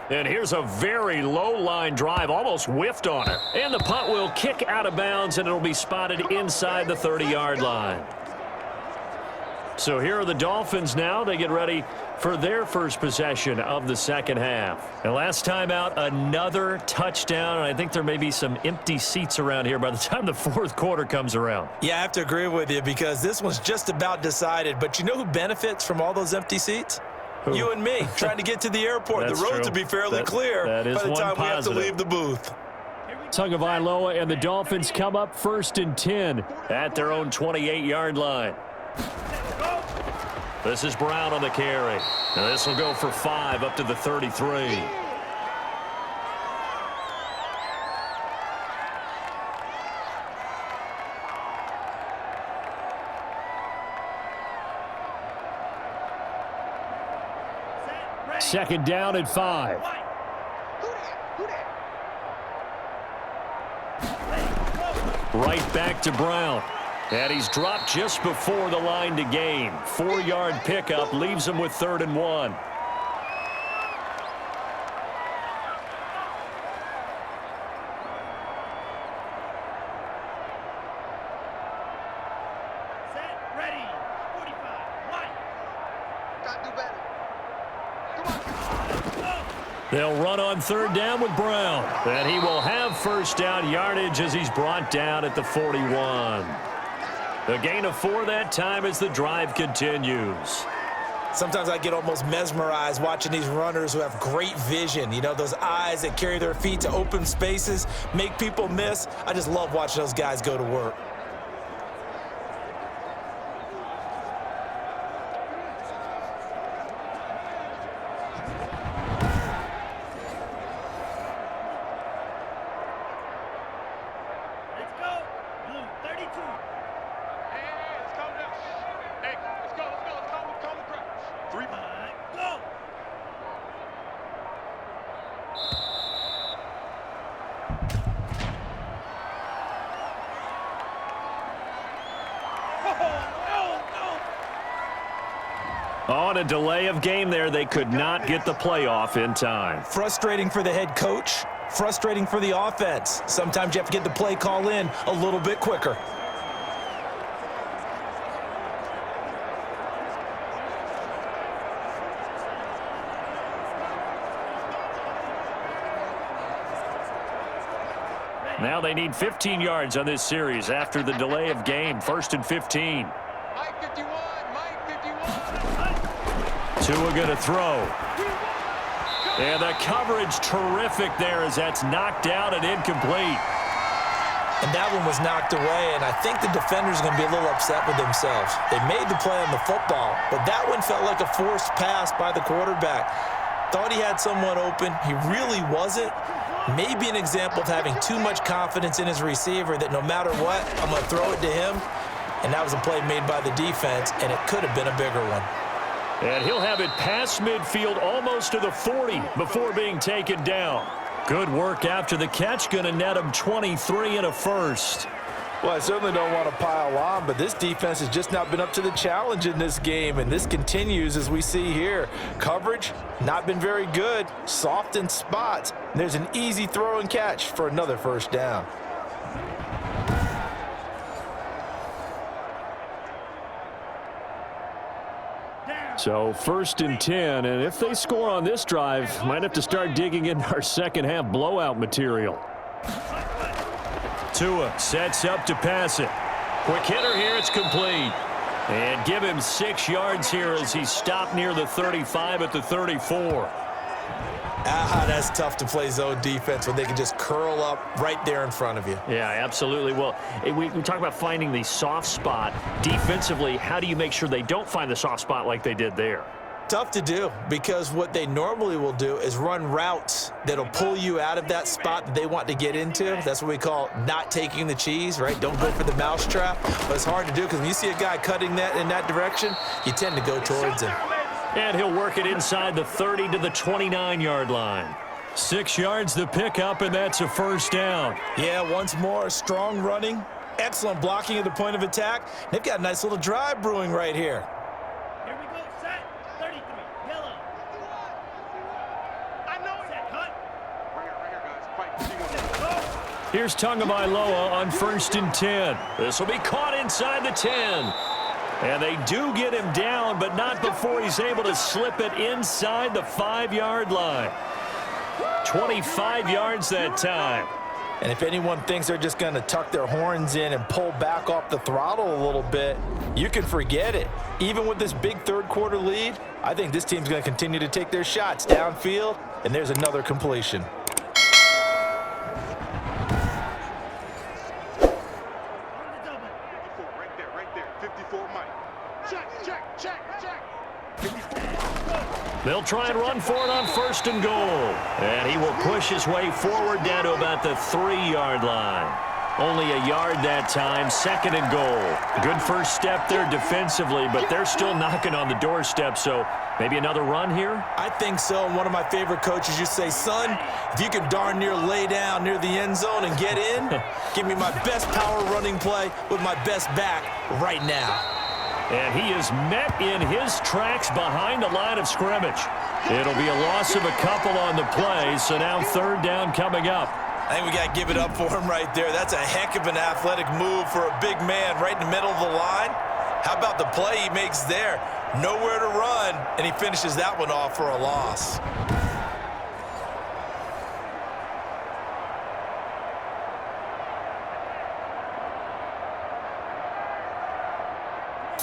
And here's a very low line drive, almost whiffed on it. And the punt will kick out of bounds, and it'll be spotted inside the 30-yard line. So here are the Dolphins now. They get ready for their first possession of the 2nd half. And last time out, another touchdown. And I think there may be some empty seats around here by the time the 4th quarter comes around. Yeah, I have to agree with you because this one's just about decided. But you know who benefits from all those empty seats? Who? You and me, trying to get to the airport. The roads will be fairly clear by the time we have to leave the booth. Tagovailoa and the Dolphins come up 1st and 10 at their own 28-yard line. This is Brown on the carry. And this will go for 5 up to the 33. Second down at 5. Right back to Brown. And he's dropped just before the line to gain. 4-yard pickup leaves him with 3rd and 1. They'll run on 3rd down with Brown. And he will have first down yardage as he's brought down at the 41. A gain of 4 that time as the drive continues. Sometimes I get almost mesmerized watching these runners who have great vision. You know, those eyes that carry their feet to open spaces, make people miss. I just love watching those guys go to work. On a delay of game there, they could not get the playoff in time. Frustrating for the head coach, frustrating for the offense. Sometimes you have to get the play call in a little bit quicker. Now they need 15 yards on this series after the delay of game. 1st and 15. Mike 51, Mike 51. Tua going to throw. And the coverage terrific there as that's knocked out and incomplete. And that one was knocked away, and I think the defenders are going to be a little upset with themselves. They made the play on the football, but that one felt like a forced pass by the quarterback. Thought he had someone open. He really wasn't. Maybe an example of having too much confidence in his receiver that no matter what, I'm going to throw it to him. And that was a play made by the defense, and it could have been a bigger one. And he'll have it past midfield almost to the 40 before being taken down. Good work after the catch. Going to net him 23 and a first. Well, I certainly don't want to pile on, but this defense has just not been up to the challenge in this game, and this continues as we see here. Coverage, not been very good, soft in spots. And there's an easy throw and catch for another first down. So 1st and 10, and if they score on this drive, might have to start digging in our second half blowout material. Tua sets up to pass it. Quick hitter here, it's complete. And give him 6 yards here as he's stopped near the 35 at the 34. That's tough to play zone defense when they can just curl up right there in front of you. Yeah, absolutely. Well, we talk about finding the soft spot. Defensively, how do you make sure they don't find the soft spot like they did there? Tough to do, because what they normally will do is run routes that'll pull you out of that spot that they want to get into. That's what we call not taking the cheese, right? Don't go for the mousetrap. But it's hard to do because when you see a guy cutting that in that direction, you tend to go towards him. And he'll work it inside the 30 to the 29-yard line. 6 yards the pickup, and that's a first down. Yeah, once more, strong running, excellent blocking at the point of attack. They've got a nice little drive brewing right here. Here we go, set. 33, yellow. I know it. Set, cut. Right here, guys. Fight. Here's Tagovailoa on 1st and 10. This will be caught inside the 10. And they do get him down, but not before he's able to slip it inside the 5-yard line. 25 yards that time. And if anyone thinks they're just going to tuck their horns in and pull back off the throttle a little bit, you can forget it. Even with this big third-quarter lead, I think this team's going to continue to take their shots downfield, and there's another completion. They'll try and run for it on 1st and goal. And he will push his way forward down to about the 3-yard line. Only a yard that time, 2nd and goal. Good first step there defensively, but they're still knocking on the doorstep, so maybe another run here? I think so. And one of my favorite coaches used to say, son, if you can darn near lay down near the end zone and get in, give me my best power running play with my best back right now. And he is met in his tracks behind the line of scrimmage. It'll be a loss of a couple on the play, so now 3rd down coming up. I think we got to give it up for him right there. That's a heck of an athletic move for a big man right in the middle of the line. How about the play he makes there? Nowhere to run, and he finishes that one off for a loss.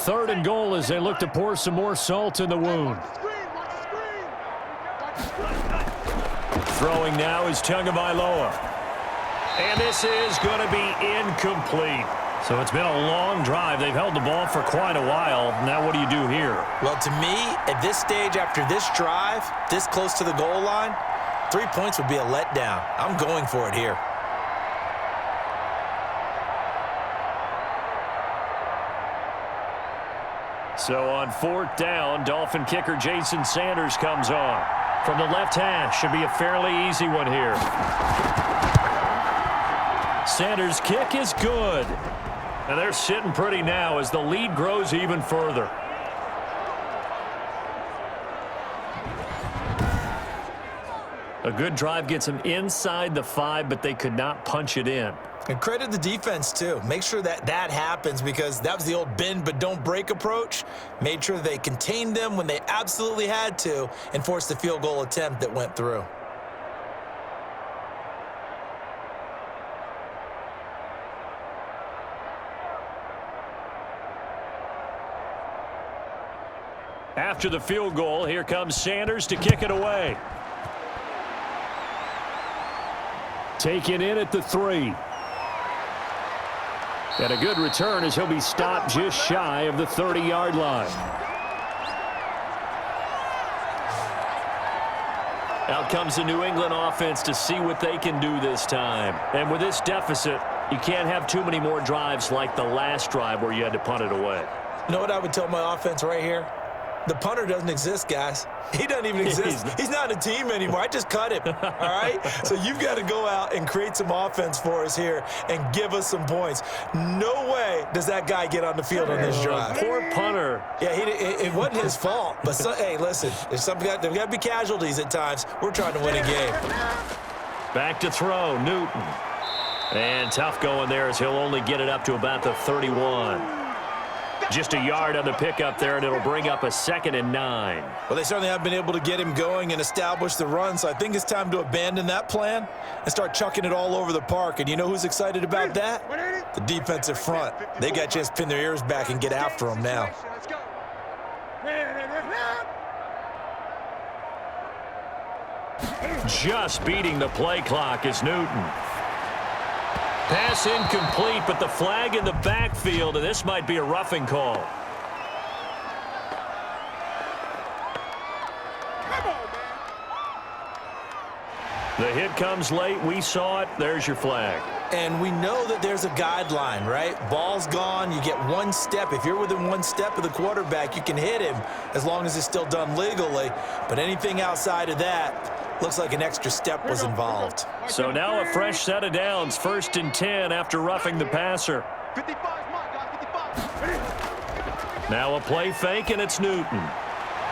Third and goal as they look to pour some more salt in the wound. Throwing now is Tagovailoa. And this is going to be incomplete. So it's been a long drive. They've held the ball for quite a while. Now what do you do here? Well, to me, at this stage after this drive, this close to the goal line, 3 points would be a letdown. I'm going for it here. So on 4th down, Dolphin kicker Jason Sanders comes on. From the left hash, should be a fairly easy one here. Sanders' kick is good. And they're sitting pretty now as the lead grows even further. A good drive gets them inside the 5, but they could not punch it in. And credit the defense, too. Make sure that happens because that was the old bend but don't break approach. Made sure they contained them when they absolutely had to and forced the field goal attempt that went through. After the field goal, here comes Sanders to kick it away. Taken in at the 3. And a good return as he'll be stopped just shy of the 30-yard line. Out comes the New England offense to see what they can do this time. And with this deficit, you can't have too many more drives like the last drive where you had to punt it away. You know what I would tell my offense right here? The punter doesn't exist, guys. He doesn't even exist. He's not a team anymore. I just cut him, all right? So you've got to go out and create some offense for us here and give us some points. No way does that guy get on the field on this drive. Poor punter. Yeah, it wasn't his fault. But, hey, listen, there's got to be casualties at times. We're trying to win a game. Back to throw, Newton. And tough going there as he'll only get it up to about the 31. Just a yard on the pickup there, and it'll bring up a 2nd and 9. Well, they certainly have been able to get him going and establish the run, so I think it's time to abandon that plan and start chucking it all over the park. And you know who's excited about that? The defensive front. They got a chance to pin their ears back and get after him now. Just beating the play clock is Newton. Pass incomplete, but the flag in the backfield, and this might be a roughing call. The hit comes late. We saw it. There's your flag. And we know that there's a guideline, right? Ball's gone. You get one step. If you're within one step of the quarterback, you can hit him as long as it's still done legally. But anything outside of that, looks like an extra step was involved. So now a fresh set of downs, 1st and 10 after roughing the passer. Now a play fake, and it's Newton.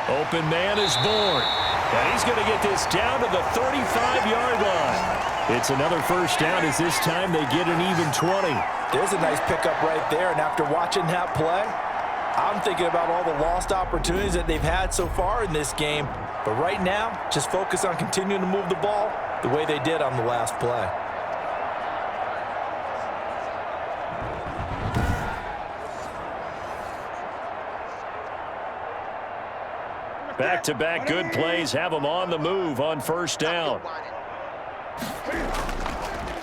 Open man is born. And he's going to get this down to the 35-yard line. It's another 1st down as this time they get an even 20. There's a nice pickup right there, and after watching that play, I'm thinking about all the lost opportunities that they've had so far in this game. But right now, just focus on continuing to move the ball the way they did on the last play. Back-to-back good plays have them on the move on 1st down.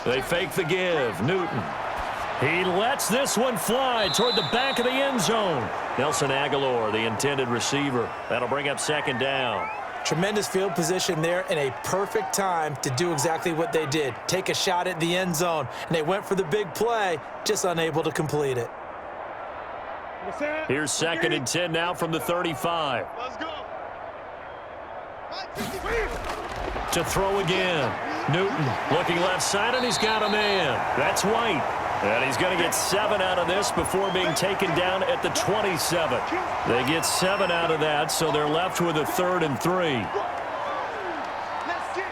They fake the give. Newton. He lets this one fly toward the back of the end zone. Nelson Aguilar, the intended receiver. That'll bring up 2nd down. Tremendous field position there and a perfect time to do exactly what they did. Take a shot at the end zone, and they went for the big play, just unable to complete it. Here's 2nd and 10 now from the 35. Let's go. To throw again. Newton looking left side, and he's got a man. That's White. And he's going to get 7 out of this before being taken down at the 27. They get 7 out of that, so they're left with a 3rd and 3. Let's get it.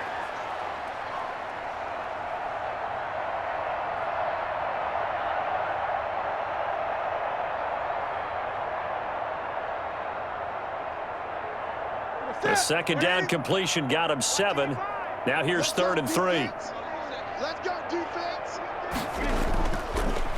The 2nd down completion got him 7. Now here's 3rd and 3. Let's go, defense.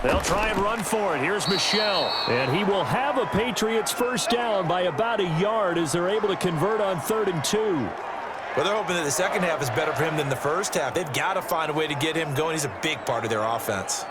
They'll try and run for it. Here's Michel. And he will have a Patriots first down by about a yard as they're able to convert on 3rd and 2. Well, they're hoping that the second half is better for him than the first half. They've got to find a way to get him going. He's a big part of their offense.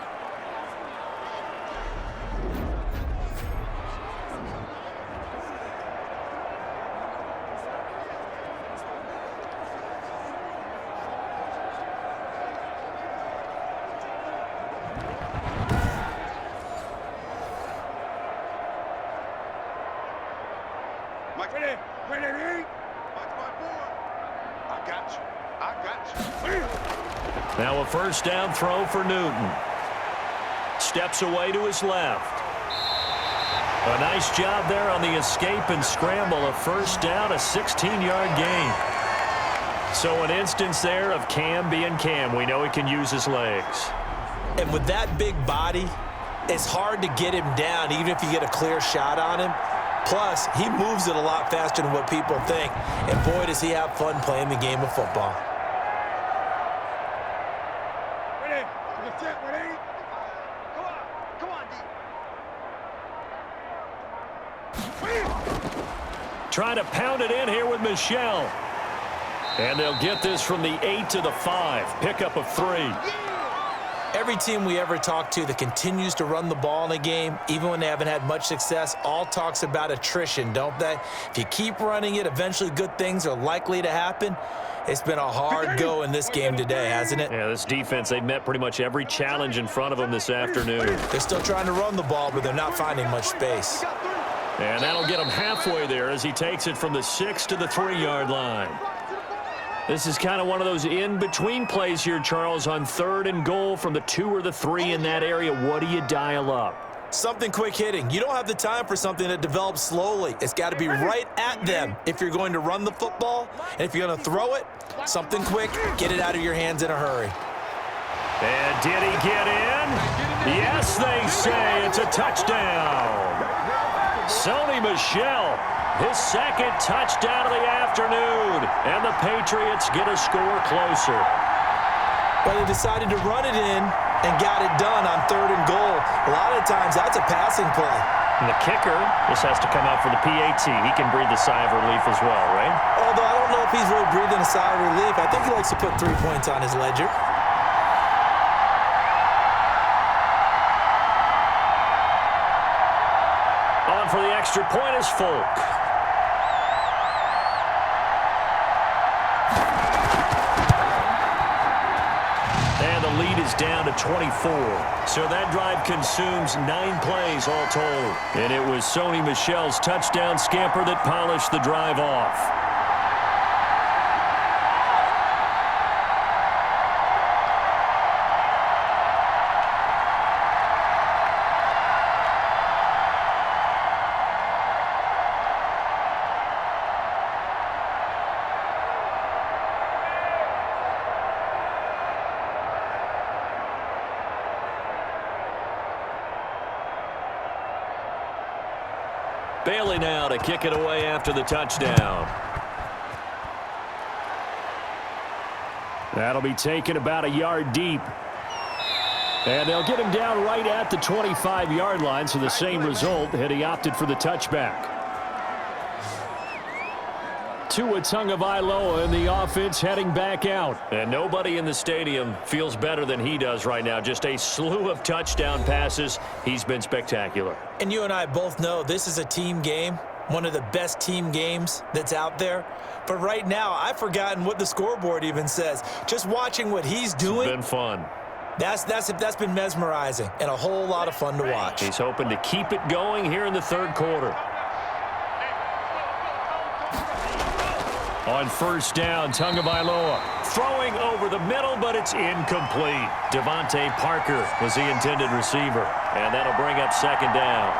Now a first down throw for Newton. Steps away to his left. A nice job there on the escape and scramble. A first down, a 16-yard gain. So an instance there of Cam being Cam. We know he can use his legs. And with that big body, it's hard to get him down even if you get a clear shot on him. Plus, he moves it a lot faster than what people think. And boy, does he have fun playing the game of football. Trying to pound it in here with Michel. And they'll get this from the 8 to the 5. Pickup of 3. Every team we ever talk to that continues to run the ball in a game, even when they haven't had much success, all talks about attrition, don't they? If you keep running it, eventually good things are likely to happen. It's been a hard go in this game today, hasn't it? Yeah, this defense, they've met pretty much every challenge in front of them this afternoon. They're still trying to run the ball, but they're not finding much space. And that'll get him halfway there as he takes it from the 6 to the 3-yard line. This is kind of one of those in-between plays here, Charles, on 3rd and goal from the 2 or the 3 in that area. What do you dial up? Something quick hitting. You don't have the time for something that develops slowly. It's got to be right at them if you're going to run the football. And if you're going to throw it, something quick, get it out of your hands in a hurry. And did he get in? Yes, they say it's a touchdown. Sony Michel, his 2nd touchdown of the afternoon, and the Patriots get a score closer. Well, they decided to run it in and got it done on 3rd and goal. A lot of times, that's a passing play. And the kicker, this has to come out for the PAT. He can breathe a sigh of relief as well, right? Although I don't know if he's really breathing a sigh of relief. I think he likes to put 3 points on his ledger. On for the extra point is Folk. And the lead is down to 24. So that drive consumes 9 plays all told. And it was Sony Michel's touchdown scamper that polished the drive off. Bailey now to kick it away after the touchdown. That'll be taken about a yard deep. And they'll get him down right at the 25-yard line, so the same result had he opted for the touchback. Tua Tagovailoa in the offense heading back out. And nobody in the stadium feels better than he does right now. Just a slew of touchdown passes. He's been spectacular. And you and I both know this is a team game. one of the best team games that's out there. But right now, I've forgotten what the scoreboard even says. Just watching what he's doing. It's been fun. That's been mesmerizing and a whole lot of fun to watch. He's hoping to keep it going here in the third quarter. On first down, Tagovailoa throwing over the middle, but it's incomplete. Devontae Parker was the intended receiver, and that'll bring up second down.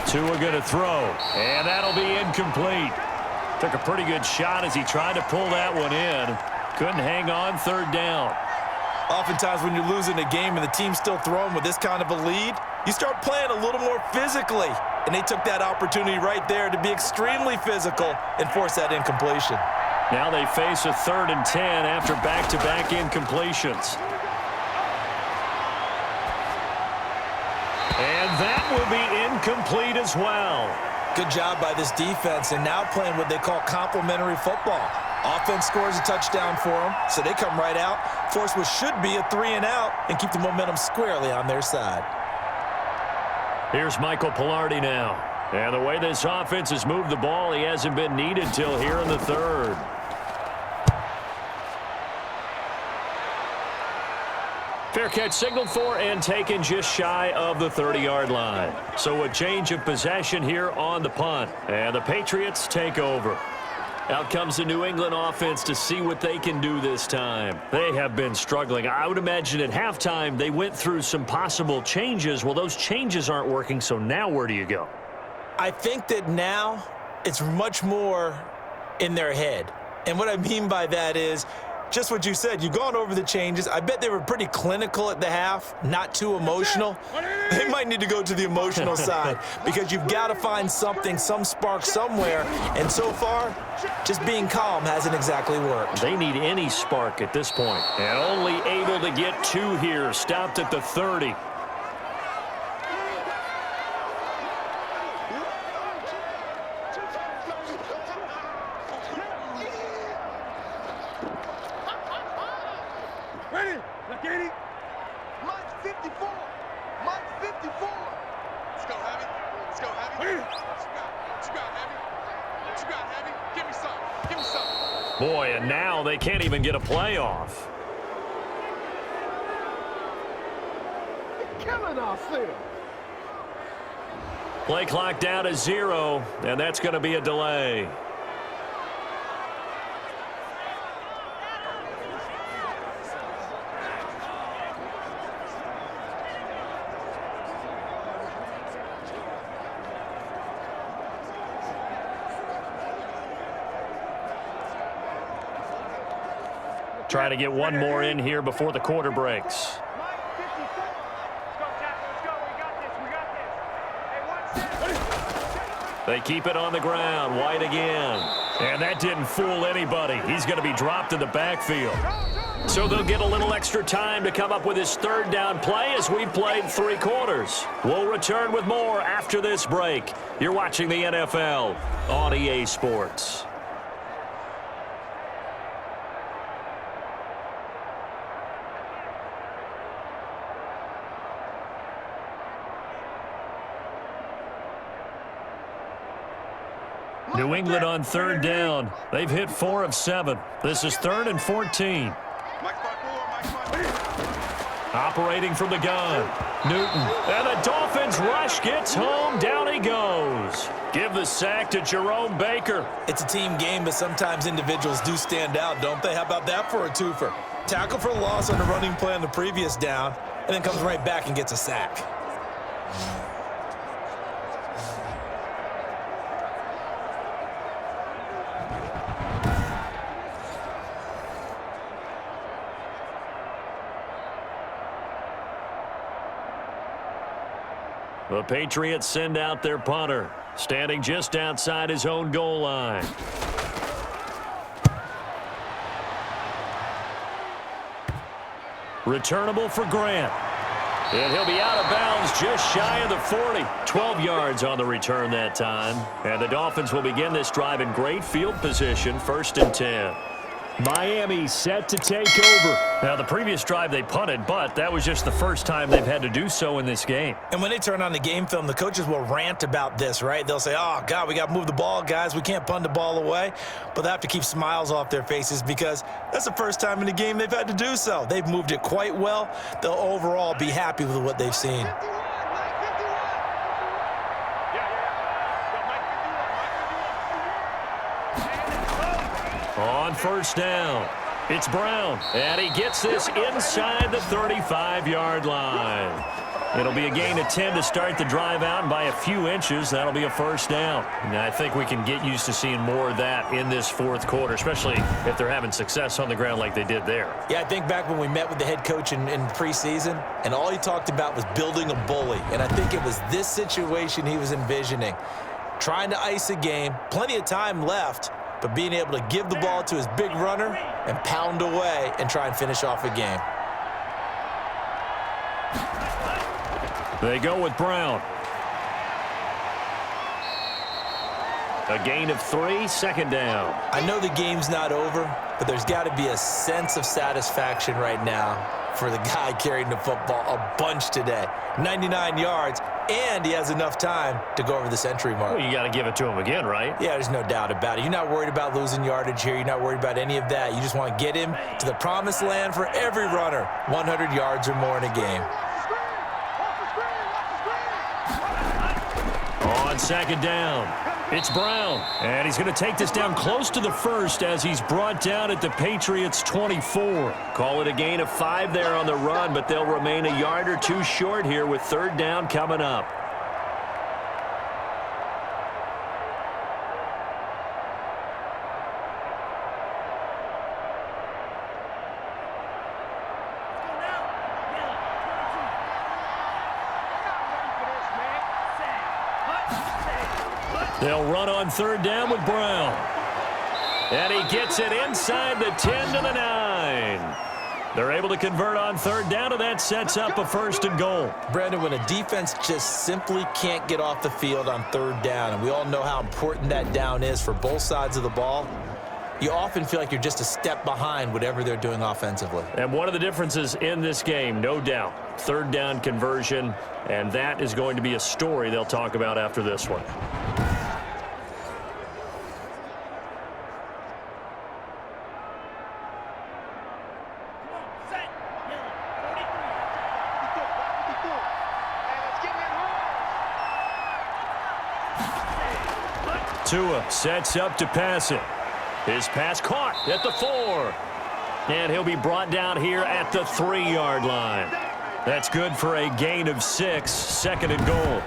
Tua going to throw, and that'll be incomplete. Took a pretty good shot as he tried to pull that one in. Couldn't hang on third down. Oftentimes when you're losing a game and the team's still throwing with this kind of a lead, you start playing a little more physically. And they took that opportunity right there to be extremely physical and force that incompletion. Now they face a 3rd and 10 after back-to-back incompletions. And that will be incomplete as well. Good job by this defense, and now playing what they call complementary football. Offense scores a touchdown for them, so they come right out, force what should be a 3-and-out, and keep the momentum squarely on their side. Here's Michael Pilardi now. And the way this offense has moved the ball, he hasn't been needed till here in the third. Fair catch signaled for and taken just shy of the 30-yard line. So a change of possession here on the punt. And the Patriots take over. Out comes the New England offense to see what they can do this time. They have been struggling. I would imagine at halftime they went through some possible changes. Well, those changes aren't working, so now where do you go? I think that now it's much more in their head. And what I mean by that is just what you said. You've gone over the changes. I bet they were pretty clinical at the half, not too emotional. They might need to go to the emotional side because you've got to find something, some spark somewhere. And so far, just being calm hasn't exactly worked. They need any spark at this point. And only able to get 2 here. Stopped at the 30. Ready? Look at it. Mike 54. Mike 54. Let's go, Heavy. Let's go, Heavy. What you got, Heavy? What you got, Heavy? Give me some. Give me some. Boy, and now they can't even get a playoff. You're killing ourselves. Play clock down to 0, and that's going to be a delay. Try to get one more in here before the quarter breaks. They keep it on the ground. White again. And that didn't fool anybody. He's going to be dropped in the backfield. So they'll get a little extra time to come up with his 3rd down play as we've played 3 quarters. We'll return with more after this break. You're watching the NFL on EA Sports. New England on 3rd down. They've hit 4 of 7. This is 3rd and 14. Operating from the gun. Newton. And the Dolphins rush gets home. Down he goes. Give the sack to Jerome Baker. It's a team game, but sometimes individuals do stand out, don't they? How about that for a twofer? Tackle for loss on the running play on the previous down, and then comes right back and gets a sack. The Patriots send out their punter, standing just outside his own goal line. Returnable for Grant. And he'll be out of bounds just shy of the 40. 12 yards on the return that time. And the Dolphins will begin this drive in great field position, 1st and 10. Miami set to take over. Now, the previous drive they punted, but that was just the first time they've had to do so in this game. And when they turn on the game film, the coaches will rant about this, right? They'll say, oh, God, we got to move the ball, guys. We can't punt the ball away. But they have to keep smiles off their faces because that's the first time in the game they've had to do so. They've moved it quite well. They'll overall be happy with what they've seen. On 1st down, it's Brown, and he gets this inside the 35-yard line. It'll be a gain of 10 to start the drive out, and by a few inches, that'll be a 1st down. And I think we can get used to seeing more of that in this 4th quarter, especially if they're having success on the ground like they did there. Yeah, I think back when we met with the head coach in preseason, and all he talked about was building a bully. And I think it was this situation he was envisioning. Trying to ice a game, plenty of time left, but being able to give the ball to his big runner and pound away and try and finish off a game. They go with Brown. A gain of 3, 2nd down. I know the game's not over, but there's got to be a sense of satisfaction right now for the guy carrying the football a bunch today. 99 yards, and he has enough time to go over the century mark. Well, you got to give it to him again, right? Yeah, there's no doubt about it. You're not worried about losing yardage here. You're not worried about any of that. You just want to get him to the promised land for every runner, 100 yards or more in a game. On 2nd down, it's Brown, and he's going to take this down close to the 1st as he's brought down at the Patriots' 24. Call it a gain of 5 there on the run, but they'll remain a yard or 2 short here with 3rd down coming up. They'll run on 3rd down with Brown. And he gets it inside the 10 to the 9. They're able to convert on 3rd down, and that sets up a 1st and goal. Brandon, when a defense just simply can't get off the field on 3rd down, and we all know how important that down is for both sides of the ball, you often feel like you're just a step behind whatever they're doing offensively. And one of the differences in this game, no doubt, 3rd down conversion, and that is going to be a story they'll talk about after this one. Tua sets up to pass it. His pass caught at the 4. And he'll be brought down here at the 3-yard line. That's good for a gain of 6, 2nd and goal.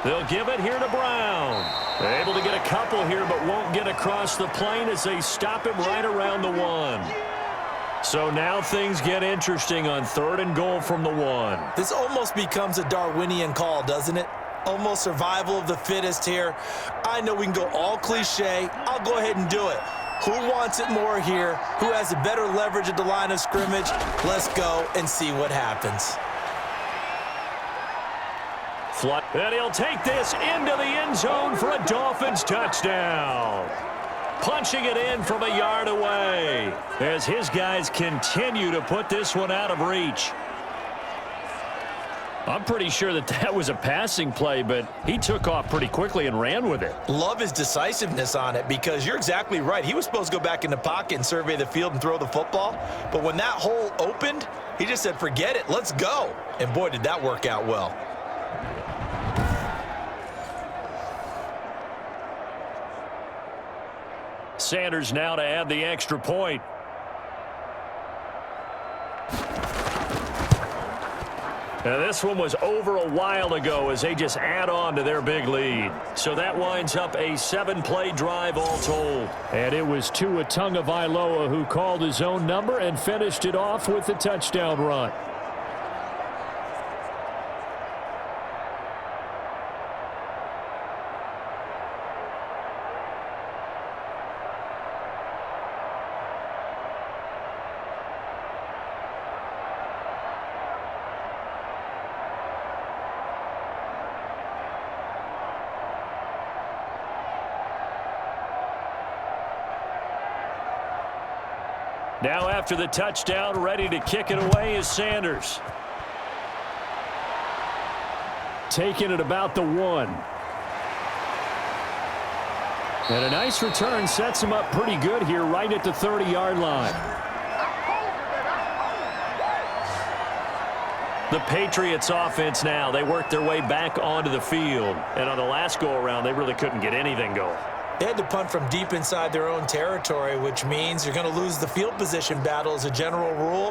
They'll give it here to Brown. They're able to get a couple here, but won't get across the plane as they stop him right around the 1. So now things get interesting on 3rd and goal from the 1. This almost becomes a Darwinian call, doesn't it? Almost survival of the fittest here. I know we can go all cliche. I'll go ahead and do it. Who wants it more here? Who has a better leverage at the line of scrimmage? Let's go and see what happens. And he'll take this into the end zone for a Dolphins touchdown. Punching it in from a yard away as his guys continue to put this one out of reach. I'm pretty sure that was a passing play, but he took off pretty quickly and ran with it. Love his decisiveness on it because you're exactly right. He was supposed to go back in the pocket and survey the field and throw the football. But when that hole opened, he just said, forget it, let's go. And boy, did that work out well. Sanders now to add the extra point. Now, this one was over a while ago as they just add on to their big lead. So that winds up a 7-play drive all told. And it was Tua Tagovailoa who called his own number and finished it off with the touchdown run. Now after the touchdown, ready to kick it away is Sanders. Taking it about the 1. And a nice return sets him up pretty good here right at the 30-yard line. The Patriots offense now, they worked their way back onto the field. And on the last go-around, they really couldn't get anything going. They had to punt from deep inside their own territory, which means you're going to lose the field position battle as a general rule.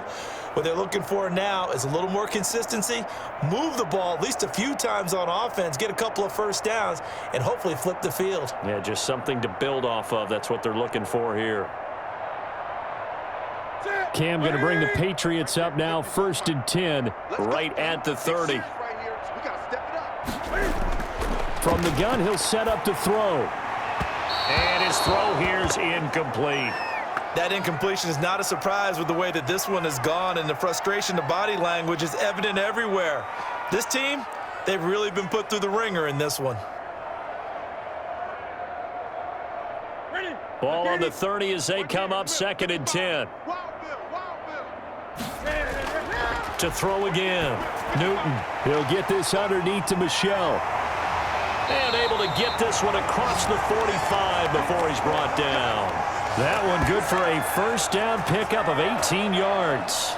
What they're looking for now is a little more consistency, move the ball at least a few times on offense, get a couple of first downs, and hopefully flip the field. Yeah, just something to build off of. That's what they're looking for here. Cam going to bring the Patriots up now, 1st and 10, right at the 30. From the gun, he'll set up to throw. And his throw here's incomplete. That incompletion is not a surprise with the way that this one has gone, and the frustration, the body language is evident everywhere. This team, they've really been put through the ringer in this one. Ball on the 30 as they come up, 2nd and 10. To throw again. Newton. He'll get this underneath to Michelle. And able to get this one across the 45 before he's brought down. That one good for a first down pickup of 18 yards.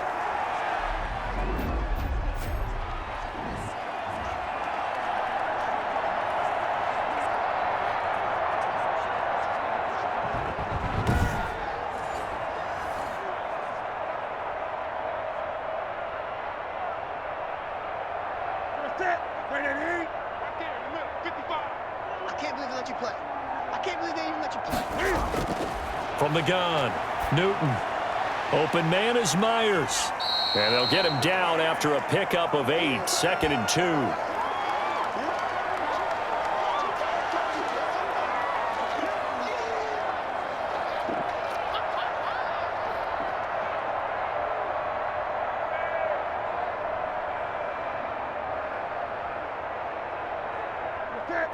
From the gun, Newton. Open man is Myers. And they'll get him down after a pickup of 8, 2nd and 2.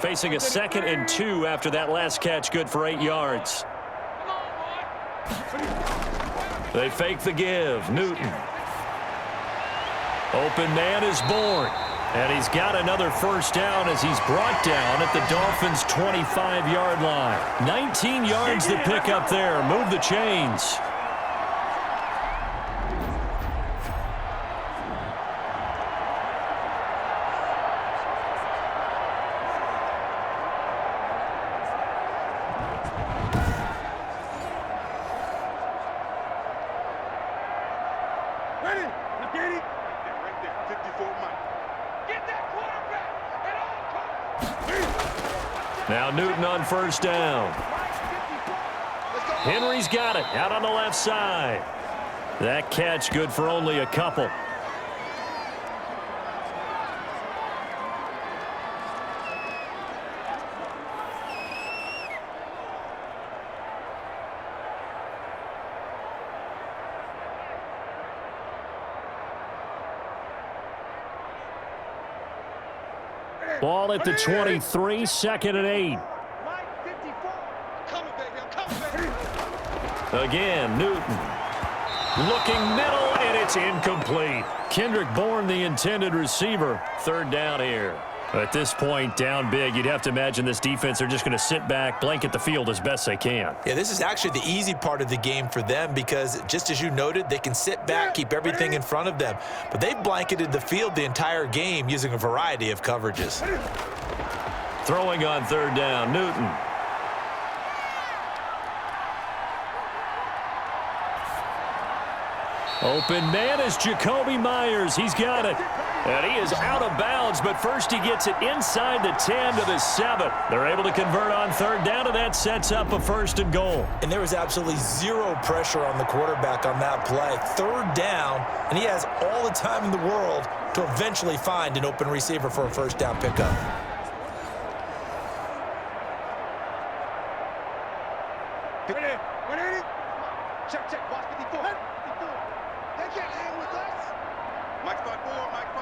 Facing a 2nd and 2 after that last catch, good for 8 yards. They fake the give. Newton. Open man is Bourne. And he's got another first down as he's brought down at the Dolphins' 25-yard line. 19 yards to pick up there. Move the chains. Now Newton on first down. Henry's got it out on the left side. That catch good for only a couple. Ball at the 23, 2nd and 8. Again, Newton. Looking middle, and it's incomplete. Kendrick Bourne, the intended receiver. 3rd down here. At this point, down big, you'd have to imagine this defense, they're just going to sit back, blanket the field as best they can. Yeah, this is actually the easy part of the game for them because, just as you noted, they can sit back, keep everything in front of them. But they've blanketed the field the entire game using a variety of coverages. Throwing on 3rd down, Newton. Open man is Jacoby Myers. He's got it. And he is out of bounds, but first he gets it inside the 10 to the 7. They're able to convert on third down, and that sets up a 1st and goal. And there was absolutely zero pressure on the quarterback on that play. Third down, and he has all the time in the world to eventually find an open receiver for a 1st down pickup. Check, check, watch 54. 54. They can't hang with us. Mike 5-4, Mike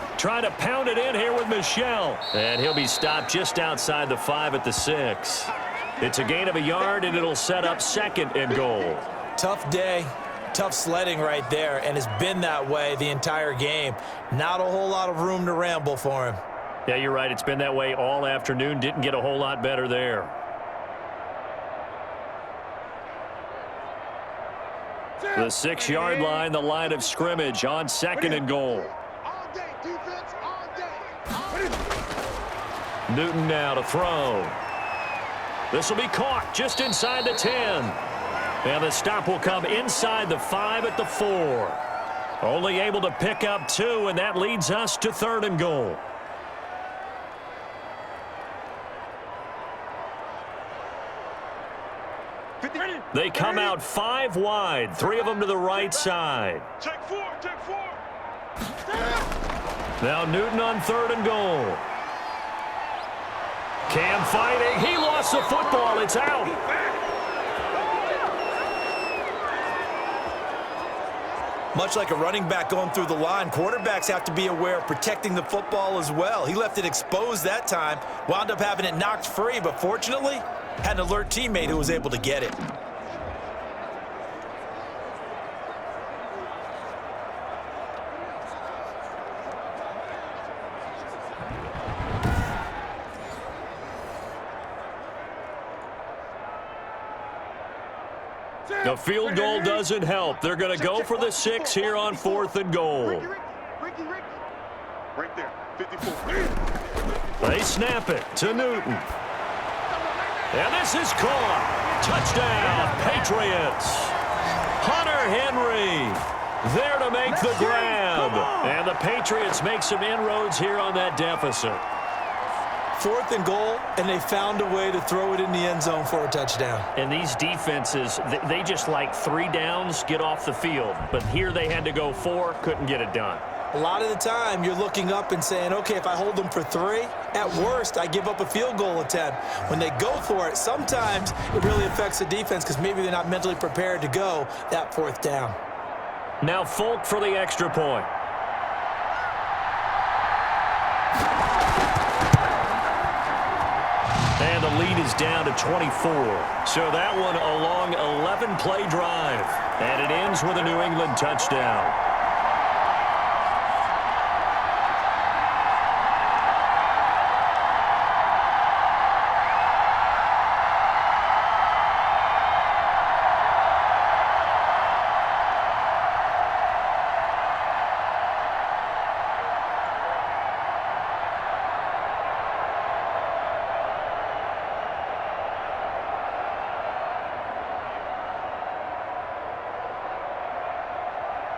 5-4. Trying to pound it in here with Michel. And he'll be stopped just outside the 5 at the 6. It's a gain of a yard, and it'll set up 2nd and goal. Tough day, tough sledding right there, and it's been that way the entire game. Not a whole lot of room to ramble for him. Yeah, you're right. It's been that way all afternoon. Didn't get a whole lot better there. The 6-yard line, the line of scrimmage on 2nd and goal. All day, defense, all day. Newton now to throw. This will be caught just inside the 10. And the stop will come inside the 5 at the 4. Only able to pick up 2, and that leads us to 3rd and goal. They come out 5 wide, 3 of them to the right side. Check 4, check 4. Now Newton on 3rd and goal. Cam fighting. He lost the football. It's out. Much like a running back going through the line, quarterbacks have to be aware of protecting the football as well. He left it exposed that time, wound up having it knocked free, but fortunately, had an alert teammate who was able to get it. The field goal doesn't help. They're going to go for the 6 here on 4th and goal. Ricky. Right there, 54. They snap it to Newton. And this is caught. Touchdown, Patriots. Hunter Henry there to make the grab. And the Patriots make some inroads here on that deficit. 4th and goal, and they found a way to throw it in the end zone for a touchdown. And these defenses, they just like 3 downs, get off the field. But here they had to go 4, couldn't get it done. A lot of the time, you're looking up and saying, okay, if I hold them for 3, at worst, I give up a field goal attempt. When they go for it, sometimes it really affects the defense because maybe they're not mentally prepared to go that 4th down. Now Folk for the extra point. And the lead is down to 24. So that one a long 11-play drive. And it ends with a New England touchdown.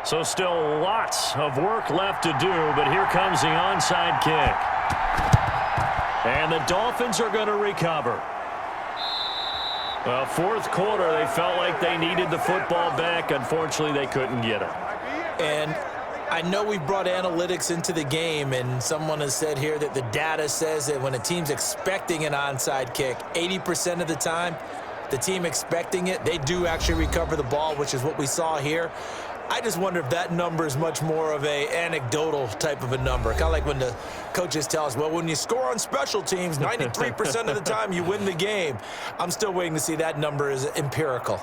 So still lots of work left to do, but here comes the onside kick. And the Dolphins are going to recover. Well, 4th quarter, they felt like they needed the football back. Unfortunately, they couldn't get it. And I know we brought analytics into the game, and someone has said here that the data says that when a team's expecting an onside kick, 80% of the time, the team expecting it, they do actually recover the ball, which is what we saw here. I just wonder if that number is much more of a anecdotal type of a number. Kind of like when the coaches tell us, well, when you score on special teams, 93% of the time you win the game. I'm still waiting to see that number is empirical.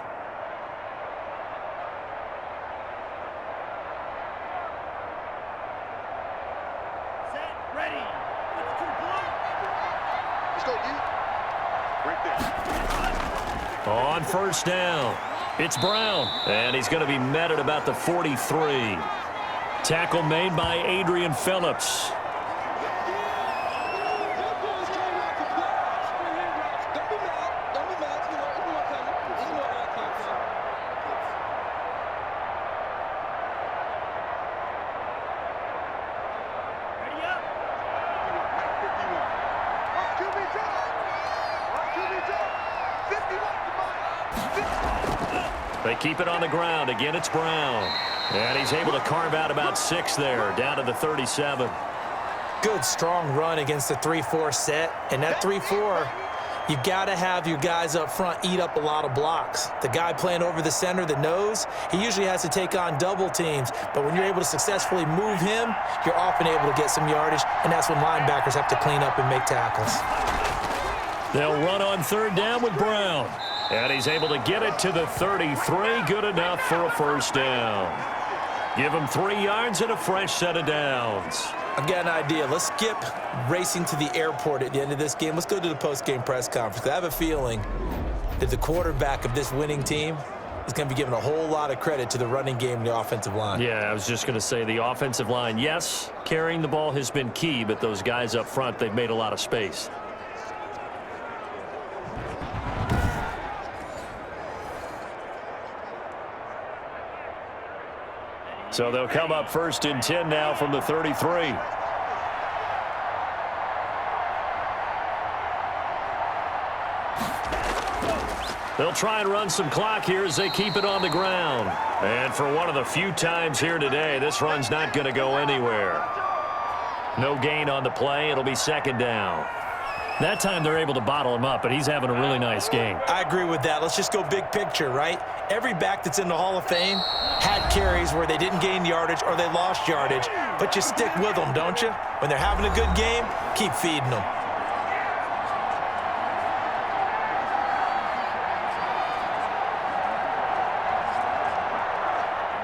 Set, ready. Let's go, blue. Let's go, D. Right there. On 1st down, it's Brown, and he's going to be met at about the 43. Tackle made by Adrian Phillips. They keep it on the ground. Again, it's Brown. And he's able to carve out about 6 there, down to the 37. Good, strong run against the 3-4 set. And that 3-4, you got to have your guys up front eat up a lot of blocks. The guy playing over the center, the nose, he usually has to take on double teams. But when you're able to successfully move him, you're often able to get some yardage, and that's when linebackers have to clean up and make tackles. They'll run on 3rd down with Brown. And he's able to get it to the 33. Good enough for a first down. Give him 3 yards and a fresh set of downs. I've got an idea. Let's skip racing to the airport at the end of this game. Let's go to the post-game press conference. I have a feeling that the quarterback of this winning team is going to be giving a whole lot of credit to the running game and the offensive line. Yeah, I was just going to say the offensive line, yes, carrying the ball has been key, but those guys up front, they've made a lot of space. So they'll come up 1st and 10 now from the 33. They'll try and run some clock here as they keep it on the ground. And for one of the few times here today, this run's not going to go anywhere. No gain on the play. It'll be 2nd down. That time they're able to bottle him up, but he's having a really nice game. I agree with that. Let's just go big picture, right? Every back that's in the Hall of Fame had carries where they didn't gain yardage or they lost yardage, but you stick with them, don't you? When they're having a good game, keep feeding them.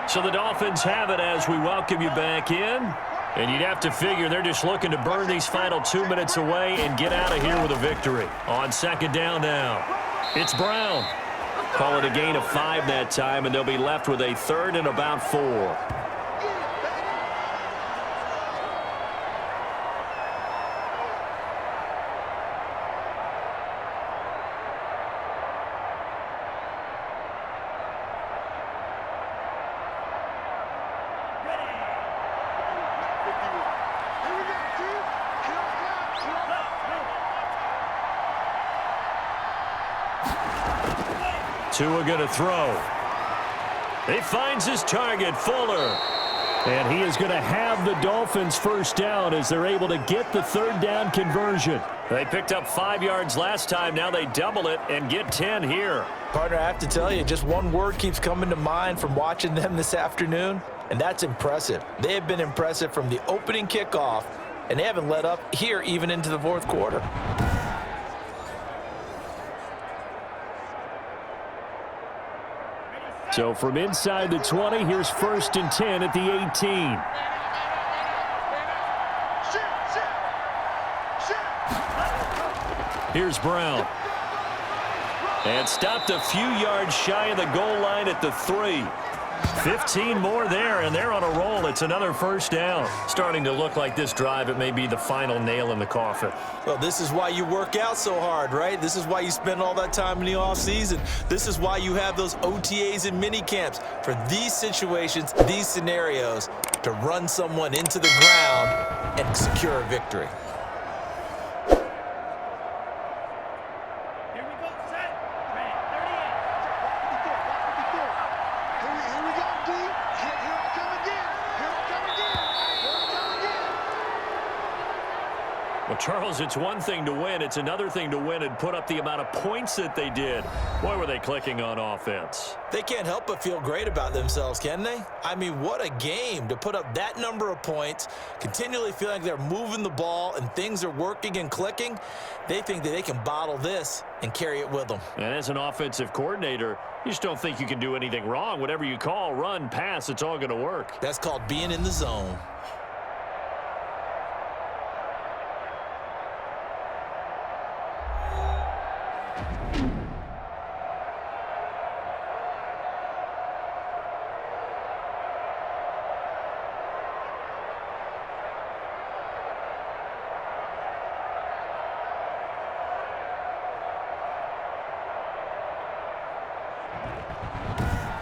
So the Dolphins have it as we welcome you back in. And you'd have to figure they're just looking to burn these final 2 minutes away and get out of here with a victory. On 2nd down now, it's Brown. Call it a gain of 5 that time, and they'll be left with a 3rd and about 4. Tua going to throw. He finds his target, Fuller. And he is going to have the Dolphins first down as they're able to get the 3rd down conversion. They picked up 5 yards last time. Now they double it and get 10 here. Partner, I have to tell you, just one word keeps coming to mind from watching them this afternoon, and that's impressive. They have been impressive from the opening kickoff, and they haven't let up here even into the 4th quarter. So from inside the 20, here's 1st and 10 at the 18. Here's Brown. And stopped a few yards shy of the goal line at the 3. 15 more there, and they're on a roll. It's another first down. Starting to look like this drive, it may be the final nail in the coffin. Well, this is why you work out so hard, right? This is why you spend all that time in the offseason. This is why you have those OTAs and mini camps for these situations, these scenarios, to run someone into the ground and secure a victory. Here we go, set, red, 38. Here we go, D. Here I come again. Here I come again. Here I come again. Well, Charles, it's one thing to win. It's another thing to win and put up the amount of points that they did. Boy, were they clicking on offense. They can't help but feel great about themselves, can they? I mean, what a game to put up that number of points, continually feeling like they're moving the ball and things are working and clicking. They think that they can bottle this and carry it with them. And as an offensive coordinator, you just don't think you can do anything wrong. Whatever you call, run, pass, it's all going to work. That's called being in the zone.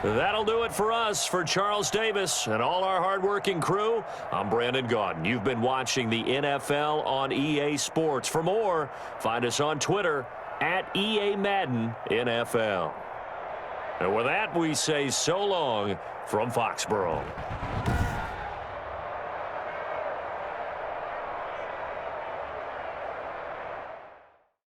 That'll do it for us. For Charles Davis and all our hardworking crew, I'm Brandon Gaudin. You've been watching the NFL on EA Sports. For more, find us on Twitter @EA Madden NFL. And with that, we say so long from Foxborough.